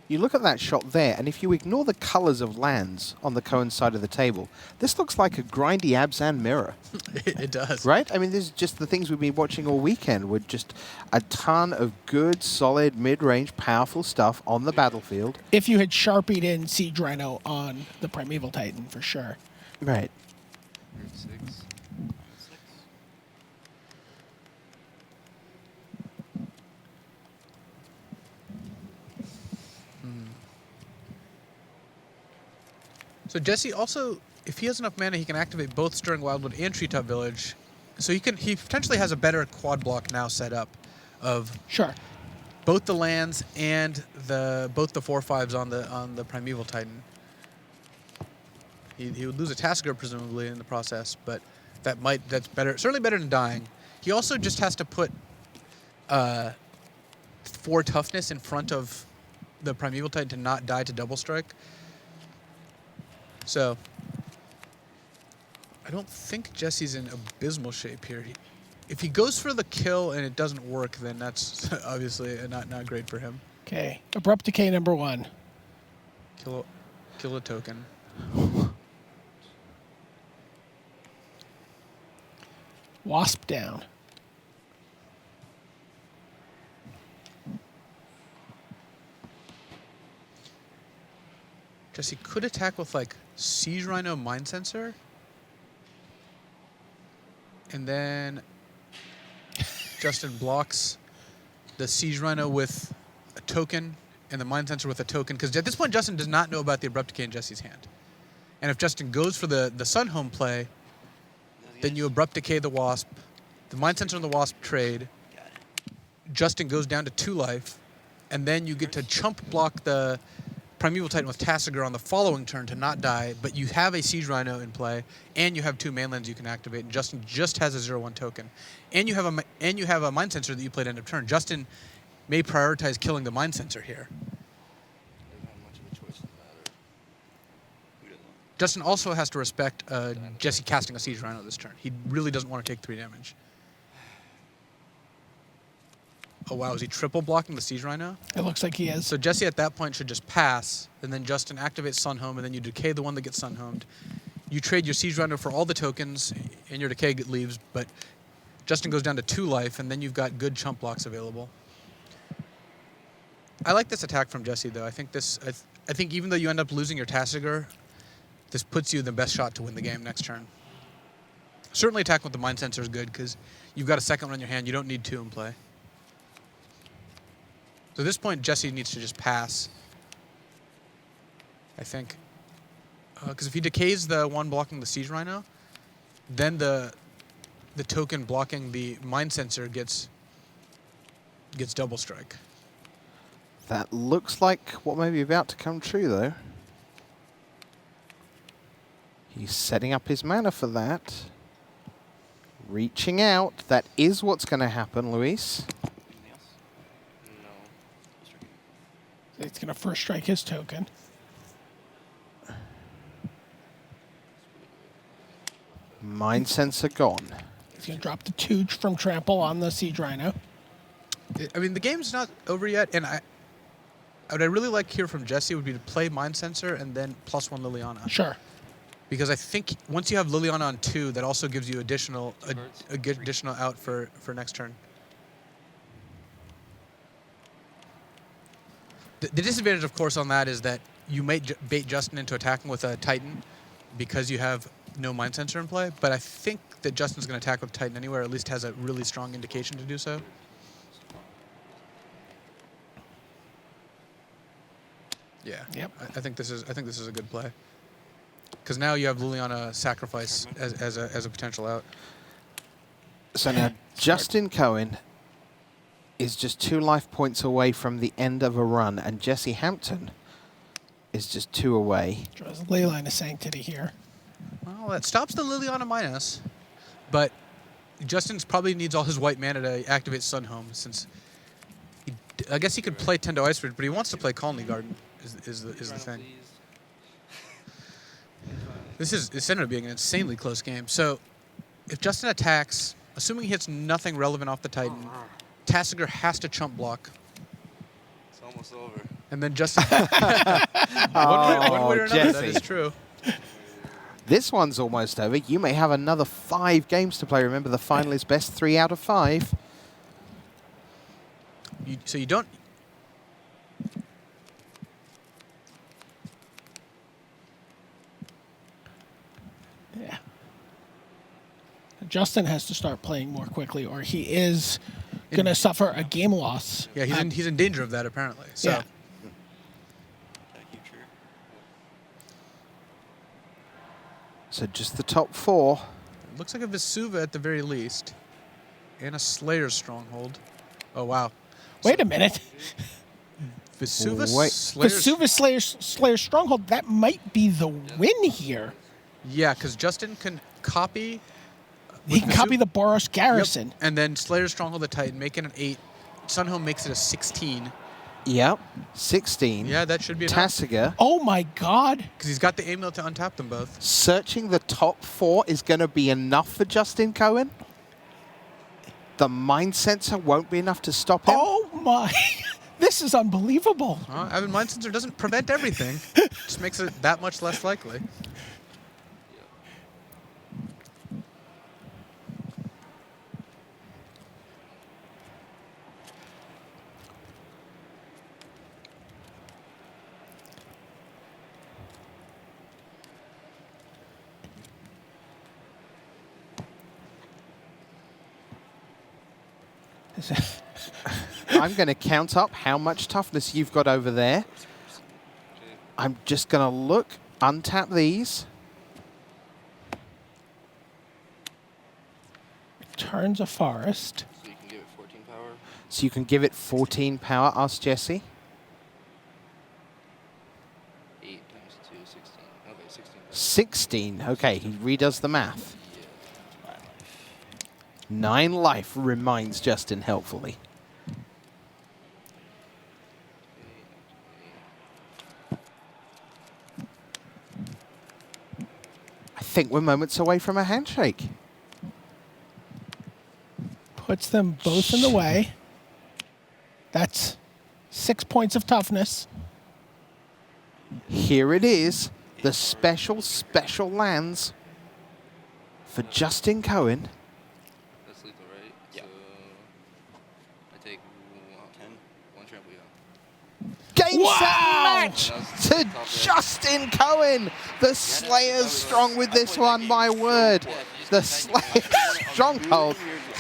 A: You look at that shot there, and if you ignore the colors of lands on the Cohen side of the table, this looks like a grindy Abzan mirror.
C: It does.
A: Right? I mean, this is just the things we've been watching all weekend with just a ton of good, solid, mid-range, powerful stuff on the battlefield.
B: If you had Sharpied in Siege Rhino on the Primeval Titan, for sure.
A: Right.
G: 6.
C: So Jesse also, if he has enough mana, he can activate both Stirring Wildwood and Treetop Village. So he potentially has a better quad block now set up of
B: Sure.
C: both the lands and both the 4/5s on the Primeval Titan. He would lose a Tasigur presumably in the process, but that's better, certainly better than dying. He also just has to put 4 toughness in front of the Primeval Titan to not die to Double Strike. So I don't think Jesse's in abysmal shape here. If he goes for the kill and it doesn't work, then that's obviously not great for him.
B: Okay. Abrupt Decay number 1.
C: Kill a token.
B: Wasp down.
C: Jesse could attack with like Siege Rhino Mind Sensor. And then Justin blocks the Siege Rhino with a token and the Mind Sensor with a token. Because at this point, Justin does not know about the Abrupt Decay in Jesse's hand. And if Justin goes for the Sunhome play, then you Abrupt Decay the Wasp. The Mind Sensor and the Wasp trade. Justin goes down to 2 life. And then you get to chump block the Primeval Titan with Tasigur on the following turn to not die, but you have a Siege Rhino in play, and you have 2 manlands you can activate, and Justin just has a 0/1 token. And you have a Mind Sensor that you played end of turn. Justin may prioritize killing the Mind Sensor here.
G: Doesn't have much of a choice in the matter.
F: Who doesn't?
C: Justin also has to respect Jesse casting a Siege Rhino this turn. He really doesn't want to take 3 damage. Oh wow, is he triple blocking the Siege Rhino?
B: It looks like he is.
C: So Jesse at that point should just pass, and then Justin activates Sunhome, and then you decay the one that gets Sunhomed. You trade your Siege Rhino for all the tokens, and your decay leaves, but Justin goes down to 2 life, and then you've got good chump blocks available. I like this attack from Jesse, though. I think even though you end up losing your Tasigur, this puts you in the best shot to win the game next turn. Certainly attacking with the Mind Sensor is good, because you've got a second one in your hand. You don't need 2 in play. So at this point, Jesse needs to just pass, I think. Because if he decays the one blocking the Siege Rhino, then the token blocking the Mind Sensor gets Double Strike.
A: That looks like what may be about to come true, though. He's setting up his mana for that. Reaching out. That is what's going to happen, Luis.
F: Anything else?
G: No.
F: Full striking.
B: It's going to first strike his token.
A: Mind Sensor gone.
B: He's going to drop the 2 from Trample on the Siege Rhino.
C: I mean, the game's not over yet, and what I really like here from Jesse would be to play Mind Sensor and then +1 Liliana.
B: Sure.
C: because I think once you have Liliana on 2, that also gives you additional a good additional out for next turn. The disadvantage, of course, on that is that you may bait Justin into attacking with a Titan because you have no Mind Sensor in play, but I think that Justin's going to attack with Titan anywhere, or at least has a really strong indication to do so. Yeah.
B: Yep.
C: I think this is a good play. Because now you have Liliana sacrifice as a potential out.
A: So now Justin Cohen is just 2 life points away from the end of a run, and Jesse Hampton is just 2 away.
B: Draws a ley line of sanctity here.
C: Well, that stops the Liliana minus, but Justin's probably needs all his white mana to activate Sunhome, since I guess he could play Tendo Ice Bridge, but he wants to play Colony Garden. Is the thing. This ended up being an insanely close game. So, if Justin attacks, assuming he hits nothing relevant off the Titan, Tasigur has to chump block.
G: It's almost over.
C: And then Justin. one way or another, that
A: Jesse.
C: is true.
A: This one's almost over. You may have another 5 games to play. Remember, the final is best 3 out of 5.
C: So you don't.
B: Yeah. Justin has to start playing more quickly, or he is going to suffer a game loss.
C: Yeah, he's in danger of that apparently. So.
B: Yeah.
A: So just the top 4.
C: It looks like a Vesuva at the very least, and a Slayer's Stronghold. Oh wow.
B: Wait a minute.
C: Vesuva
A: Wait.
C: Slayer's.
B: Vesuva Slayer Stronghold, that might be the win here.
C: Yeah, because Justin can copy.
B: He can copy the Boros Garrison.
C: Yep. And then Slayer's Stronghold the Titan, make it an 8. Sunhome makes it a 16.
A: Yep. 16.
C: Yeah, that should be enough.
A: Tasigur.
B: Oh my god.
C: Because he's got the Amulet to untap them both.
A: Searching the top 4 is going to be enough for Justin Cohen. The Mind Sensor won't be enough to stop him.
B: Oh my. This is unbelievable.
C: Having Mind Sensor doesn't prevent everything. Just makes it that much less likely.
A: I'm going to count up how much toughness you've got over there. I'm just going to look, untap these.
B: Turns a forest.
G: So you can give it 14 power.
A: So you can give it 14 power, ask Jesse.
G: 8 times 2, 16. Okay, 16.
A: 16. Okay, he redoes the math. 9 life, reminds Justin helpfully. I think we're moments away from a handshake.
B: Puts them both in the way. That's 6 points of toughness.
A: Here it is, the special lands for Justin Cohen.
G: That's lethal, right?
F: Yeah.
G: So I take 1 trample, yeah.
A: Game,
B: Wow!
A: set, match to Justin Cohen. The Slayer's strong with this one, my word. The Slayer's stronghold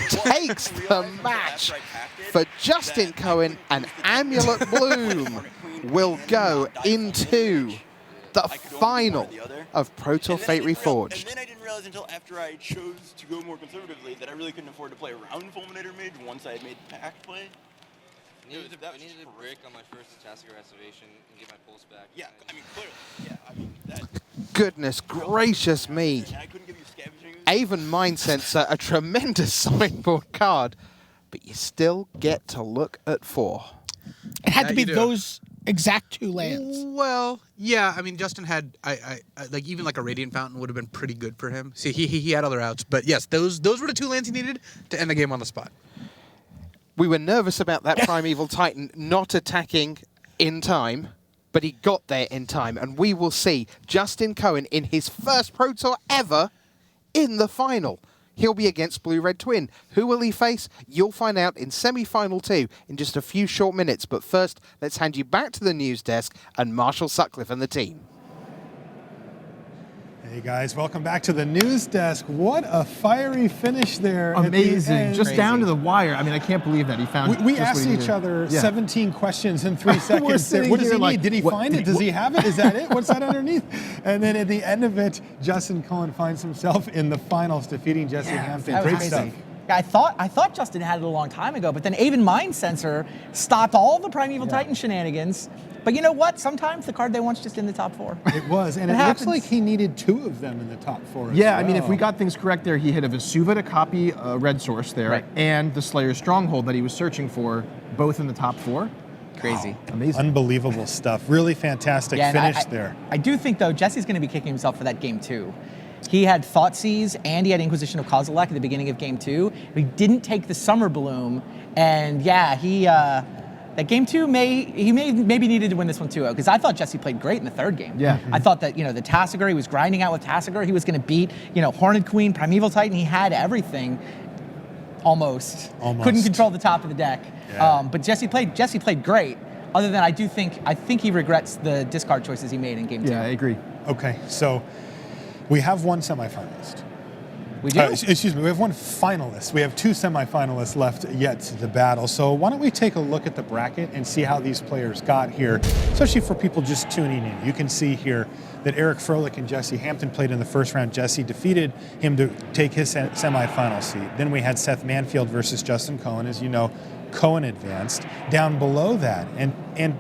A: takes the match for Justin Cohen, and Amulet Bloom will go into the final of Pro Tour Fate Reforged.
F: And then I didn't realize until after I chose to go more conservatively that I really couldn't afford to play around Fulminator Mage once I had made the pact play.
G: I needed a break on my first Tasigur activation and get my pulse back.
F: Yeah, I mean, clearly. Yeah, I mean, that.
A: Goodness gracious me.
F: And I couldn't give you scavenging.
A: Avon Mind Sensor, a tremendous sideboard card, but you still get to look at 4.
B: It had
C: Yeah,
B: to be
C: you do.
B: those exact 2 lands.
C: Well, yeah. I mean, Justin had I like even like a Radiant Fountain would have been pretty good for him. See, he had other outs, but yes, those were the 2 lands he needed to end the game on the spot.
A: We were nervous about that Primeval Titan not attacking in time. but he got there in time, and we will see Justin Cohen in his first Pro Tour ever in the final. He'll be against Blue Red Twin. Who will he face? You'll find out in semi-final 2 in just a few short minutes. But first, let's hand you back to the news desk and Marshall Sutcliffe and the team.
H: Hey guys, welcome back to the news desk. What a fiery finish there.
I: Amazing. Just down to the wire. I mean, I can't believe that he found
H: We
I: just
H: asked
I: what he
H: each
I: needed.
H: other
I: Yeah.
H: 17 questions in 3 seconds. There. What does he need? Did he find it? Does he have it? Is that it? What's that underneath? And then at the end of it, Justin Cohen finds himself in the finals, defeating Jesse Hampton.
J: That was
H: Great stuff.
J: amazing. I thought Justin had it a long time ago, but then Avon Mind Sensor stopped all the Primeval Titan shenanigans. But you know what? Sometimes the card they want's just in the top 4.
H: It was, and it looks like he needed 2 of them in the top 4.
I: Yeah, I mean, if we got things correct there, he hit a Vesuva to copy a red source there, and the Slayer Stronghold that he was searching for, both in the top 4.
J: Crazy.
H: Wow.
I: Amazing.
H: Unbelievable stuff. Really fantastic finish there.
J: I do think, though, Jesse's going to be kicking himself for that game 2. He had Thoughtseize and he had Inquisition of Kozilek at the beginning of game 2. But he didn't take the Summer Bloom, and that game 2 maybe needed to win this one too, because I thought Jesse played great in the 3rd game.
I: Yeah.
J: I thought that the Tassiger, he was grinding out with Tassiger. He was going to beat Horned Queen, Primeval Titan. He had everything. Almost. Couldn't control the top of the deck.
H: Yeah.
J: But Jesse played great. Other than I think he regrets the discard choices he made in game 2.
I: Yeah, I agree.
H: Okay, so we have one semifinalist.
J: We do?
H: Excuse me, we have one finalist. We have 2 semifinalists left yet to battle. So why don't we take a look at the bracket and see how these players got here, especially for people just tuning in. You can see here that Eric Froelich and Jesse Hampton played in the first round. Jesse defeated him to take his semifinal seat. Then we had Seth Manfield versus Justin Cohen. As you know, Cohen advanced. Down below that, and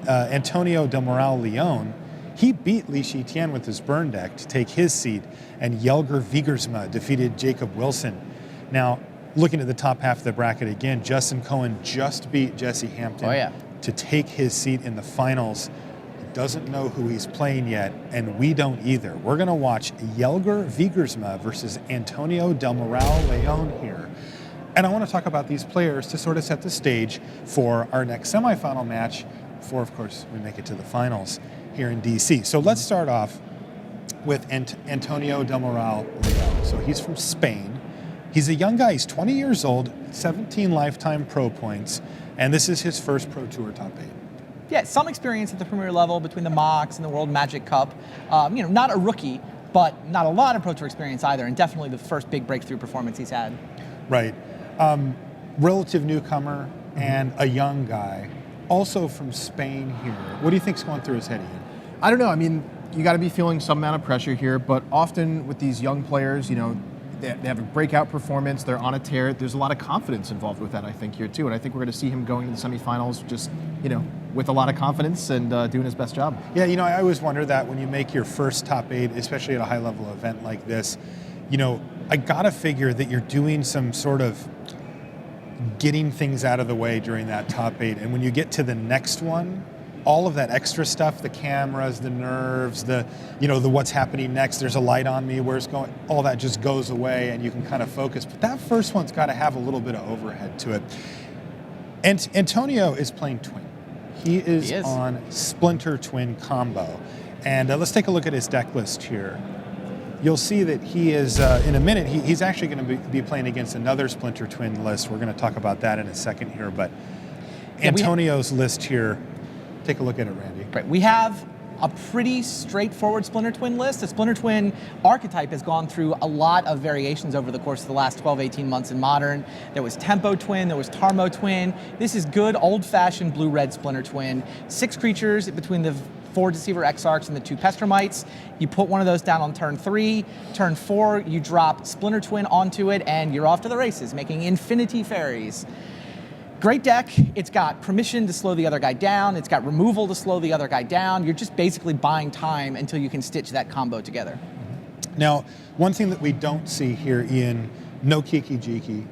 H: Antonio Del Moral Leon, he beat Li Shitian with his burn deck to take his seat, and Jelger Vigersma defeated Jacob Wilson. Now, looking at the top half of the bracket again, Justin Cohen just beat Jesse Hampton to take his seat in the finals. He doesn't know who he's playing yet, and we don't either. We're going to watch Jelger Vigersma versus Antonio Del Moral Leon here. And I want to talk about these players to sort of set the stage for our next semifinal match before, of course, we make it to the finals here in DC. So let's start off with Antonio Del Moral Leon. So he's from Spain. He's a young guy. He's 20 years old, 17 lifetime pro points, and this is his first Pro Tour top 8.
J: Yeah, some experience at the premier level between the Mox and the World Magic Cup. Not a rookie, but not a lot of Pro Tour experience either, and definitely the first big breakthrough performance he's had.
H: Right. Relative newcomer and a young guy, also from Spain here. What do you think's going through his head, Ian?
I: I don't know. I mean, you got to be feeling some amount of pressure here, but often with these young players, they have a breakout performance, they're on a tear. There's a lot of confidence involved with that, I think, here too. And I think we're going to see him going to the semifinals just, with a lot of confidence and doing his best job.
H: Yeah, I always wonder that when you make your first top 8, especially at a high-level event like this, I got to figure that you're doing some sort of getting things out of the way during that top 8. And when you get to the next one, all of that extra stuff, the cameras, the nerves, the what's happening next, there's a light on me, where's going, all that just goes away and you can kind of focus. But that first one's got to have a little bit of overhead to it. And Antonio is playing Twin. He is on Splinter Twin combo. And let's take a look at his deck list here. You'll see that he is, in a minute, he's actually going to be playing against another Splinter Twin list. We're going to talk about that in a second here. But Antonio's list here, take a look at it, Randy.
J: Right. We have a pretty straightforward Splinter Twin list. The Splinter Twin archetype has gone through a lot of variations over the course of the last 12, 18 months in Modern. There was Tempo Twin, there was Tarmo Twin. This is good old-fashioned blue-red Splinter Twin. 6 creatures between the 4 Deceiver Exarchs and the 2 Pestermites. You put one of those down on turn 3. Turn 4, you drop Splinter Twin onto it, and you're off to the races, making Infinity Fairies. Great deck. It's got permission to slow the other guy down. It's got removal to slow the other guy down. You're just basically buying time until you can stitch that combo together.
H: Now, one thing that we don't see here, Ian, no Kiki Jiki,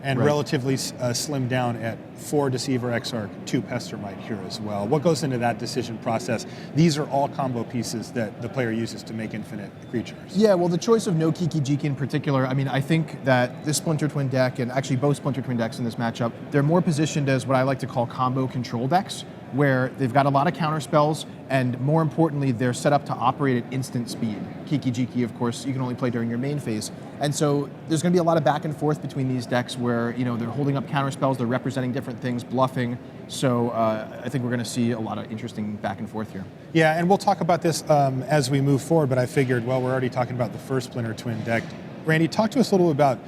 H: and relatively slimmed down at 4 Deceiver Exarch, 2 Pestermite here as well. What goes into that decision process? These are all combo pieces that the player uses to make infinite creatures.
I: Yeah, well, the choice of no Kiki Jiki in particular, I think that this Splinter Twin deck, and actually both Splinter Twin decks in this matchup, they're more positioned as what I like to call combo control decks, where they've got a lot of counter spells, and more importantly, they're set up to operate at instant speed. Kiki Jiki, of course, you can only play during your main phase. And so there's going to be a lot of back and forth between these decks where, they're holding up counter spells, they're representing different things, bluffing. So I think we're going to see a lot of interesting back and forth here.
H: Yeah, and we'll talk about this as we move forward, but I figured, well, we're already talking about the first Splinter Twin deck. Randy, talk to us a little about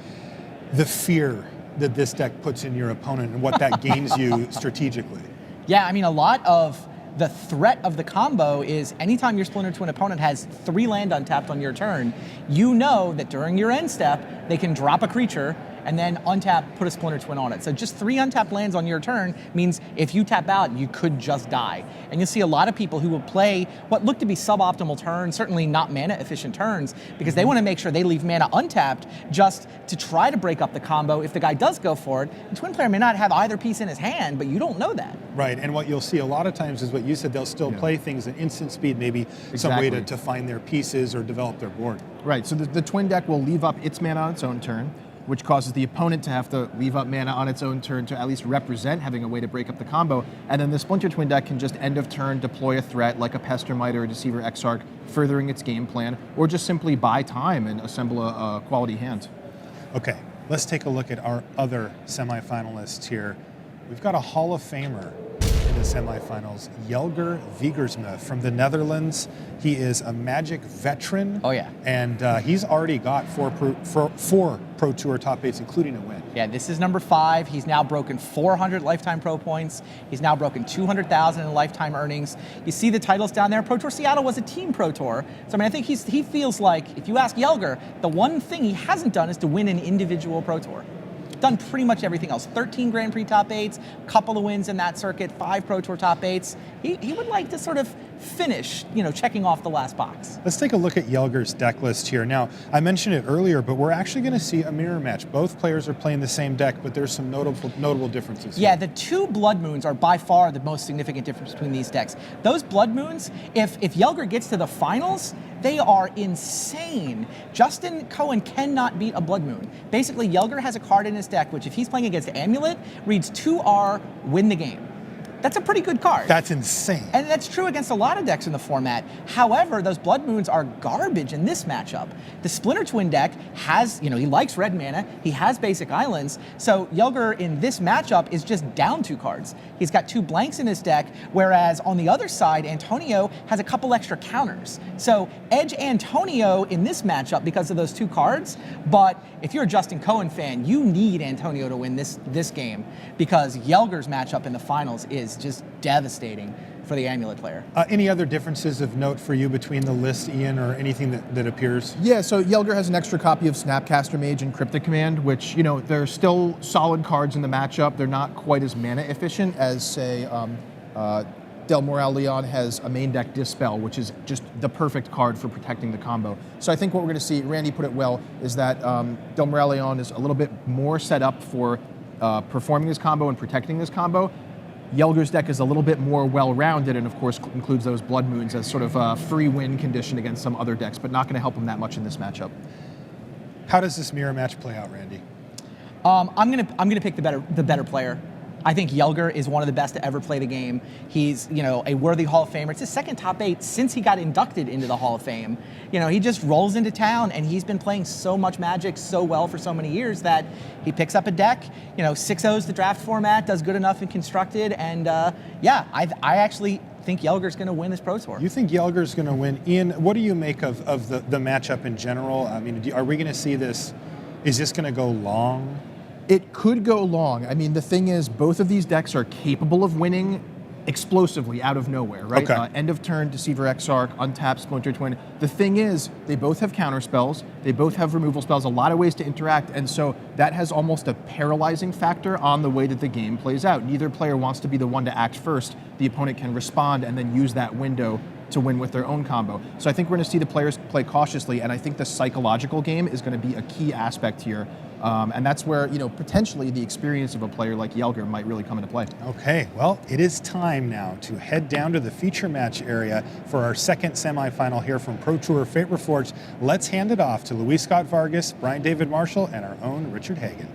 H: the fear that this deck puts in your opponent and what that gains you strategically.
J: Yeah, I mean, a lot of the threat of the combo is anytime your Splinter Twin opponent has 3 land untapped on your turn, you know that during your end step, they can drop a creature and then untap, put a Splinter Twin on it. So just 3 untapped lands on your turn means if you tap out, you could just die. And you'll see a lot of people who will play what look to be suboptimal turns, certainly not mana efficient turns, because they want to make sure they leave mana untapped just to try to break up the combo. If the guy does go for it, the Twin player may not have either piece in his hand, but you don't know that.
H: Right, and what you'll see a lot of times is what you said, they'll still play things at instant speed, maybe some way to find their pieces or develop their board.
I: Right, so the Twin deck will leave up its mana on its own turn, which causes the opponent to have to leave up mana on its own turn to at least represent having a way to break up the combo. And then the Splinter Twin deck can just end of turn deploy a threat like a Pestermite or a Deceiver Exarch, furthering its game plan, or just simply buy time and assemble a quality hand.
H: Okay, let's take a look at our other semifinalists here. We've got a Hall of Famer in the semifinals, Jelger Wiegersma from the Netherlands. He is a Magic veteran.
J: Oh, yeah.
H: And he's already got four Pro Tour top 8s, including a win.
J: Yeah, this is number 5. He's now broken 400 lifetime pro points. He's now broken 200,000 in lifetime earnings. You see the titles down there. Pro Tour Seattle was a team Pro Tour. So, I mean, I think he feels like, if you ask Jelger, the one thing he hasn't done is to win an individual Pro Tour. Done pretty much everything else. 13 Grand Prix top 8s, couple of wins in that circuit, 5 Pro Tour top 8s. He would like to sort of finish, checking off the last box.
H: Let's take a look at Jelger's deck list here. Now, I mentioned it earlier, but we're actually going to see a mirror match. Both players are playing the same deck, but there's some notable differences.
J: Yeah, the 2 Blood Moons are by far the most significant difference between these decks. Those Blood Moons, if Jelger gets to the finals, they are insane. Justin Cohen cannot beat a Blood Moon. Basically, Jelger has a card in his deck, which if he's playing against Amulet, reads 2R, win the game. That's a pretty good card.
H: That's insane.
J: And that's true against a lot of decks in the format. However, those Blood Moons are garbage in this matchup. The Splinter Twin deck has, he likes red mana, he has basic islands, so Jelger in this matchup is just down 2 cards. He's got 2 blanks in his deck, whereas on the other side, Antonio has a couple extra counters. So edge Antonio in this matchup because of those 2 cards, but if you're a Justin Cohen fan, you need Antonio to win this game because Jelger's matchup in the finals is just devastating for the Amulet player.
H: Any other differences of note for you between the list, Ian, or anything that appears?
I: Yeah, so Jelger has an extra copy of Snapcaster Mage and Cryptic Command, which, they're still solid cards in the matchup. They're not quite as mana efficient as, say, Del Moral Leon has a main deck Dispel, which is just the perfect card for protecting the combo. So I think what we're going to see, Randy put it well, is that Del Moral Leon is a little bit more set up for performing this combo and protecting this combo. Jelger's deck is a little bit more well-rounded and, of course, includes those Blood Moons as sort of a free win condition against some other decks, but not going to help him that much in this matchup.
H: How does this mirror match play out, Randy?
J: I'm gonna pick the better player. I think Jelger is one of the best to ever play the game. He's, a worthy Hall of Famer. It's his second top 8 since he got inducted into the Hall of Fame. He just rolls into town, and he's been playing so much Magic so well for so many years that he picks up a deck. 6-0's the draft format, does good enough in Constructed, and I actually think Jelger's going to win this Pro Tour.
H: You think Jelger's going to win? Ian, what do you make of the matchup in general? I mean, are we going to see this? Is this going to go long?
I: It could go long. I mean, the thing is, both of these decks are capable of winning explosively out of nowhere, right?
H: Okay.
I: End of turn, Deceiver Exarch, untap Splinter Twin. The thing is, they both have counter spells, they both have removal spells, a lot of ways to interact, and so that has almost a paralyzing factor on the way that the game plays out. Neither player wants to be the one to act first. The opponent can respond and then use that window to win with their own combo. So I think we're going to see the players play cautiously, and I think the psychological game is going to be a key aspect here. And that's where, potentially the experience of a player like Jelger might really come into play.
H: Okay, well, it is time now to head down to the feature match area for our second semifinal here from Pro Tour Fate Reforged. Let's hand it off to Luis Scott Vargas, Brian David Marshall, and our own Richard Hagan.